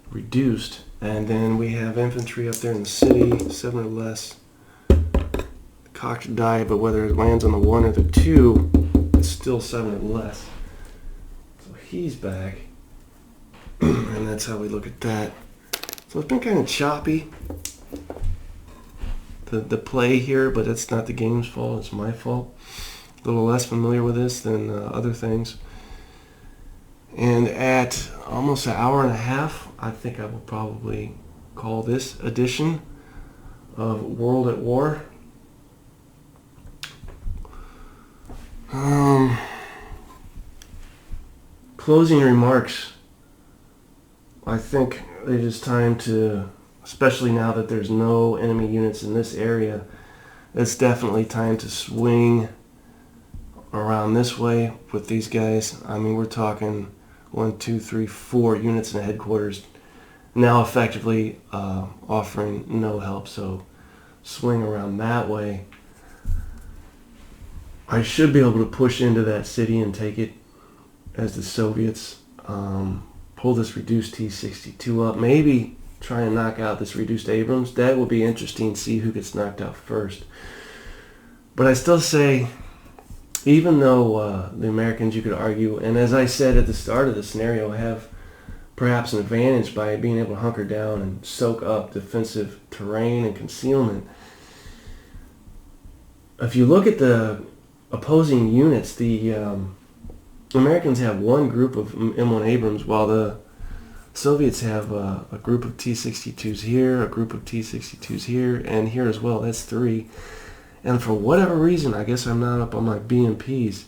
reduced And then we have infantry up there in the city, 7 or less. Cocked die, but whether it lands on the 1 or the 2, it's still 7 or less. So he's back. And that's how we look at that. So it's been kind of choppy, the play here, but it's not the game's fault, it's my fault. A little less familiar with this than other things. And at almost an hour and a half, I think I will probably call this edition of World at War. Closing remarks. I think it is time to, especially now that there's no enemy units in this area, it's definitely time to swing around this way with these guys. I mean, we're talking 1, 2, 3, 4 units in the headquarters now effectively offering no help, so swing around that way. I should be able to push into that city and take it as the Soviets pull this reduced T-62 up. Maybe try and knock out this reduced Abrams. That will be interesting to see who gets knocked out first. But I still say, even though the Americans, you could argue, and as I said at the start of the scenario, have perhaps an advantage by being able to hunker down and soak up defensive terrain and concealment. If you look at the opposing units, the Americans have one group of M1 Abrams, while the Soviets have a group of T-62s here, a group of T-62s here, and here as well. That's 3. And for whatever reason, I guess I'm not up on my BMPs,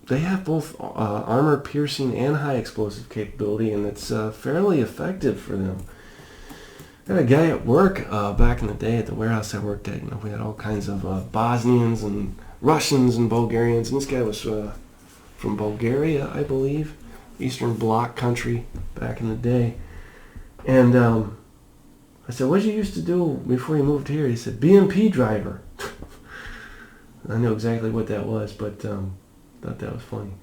they have both armor piercing and high explosive capability, and it's fairly effective for them. I had a guy at work back in the day at the warehouse I worked at. We had all kinds of Bosnians and Russians and Bulgarians, and this guy was from Bulgaria, I believe, Eastern Bloc country back in the day. And I said, "What did you used to do before you moved here?" He said, "BMP driver." I knew exactly what that was, but thought that was funny.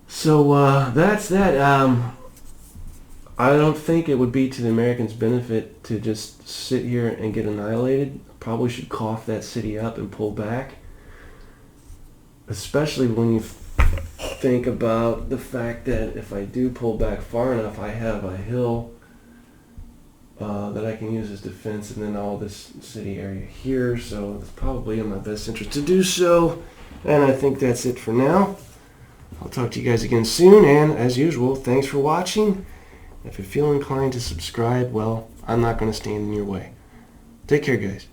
So that's that. I don't think it would be to the Americans' benefit to just sit here and get annihilated. Probably should cough that city up and pull back. Especially when you think about the fact that if I do pull back far enough, I have a hill that I can use as defense, and then all this city area here. So it's probably in my best interest to do so. And I think that's it for now. I'll talk to you guys again soon. And as usual, thanks for watching. If you feel inclined to subscribe, well, I'm not going to stand in your way. Take care, guys.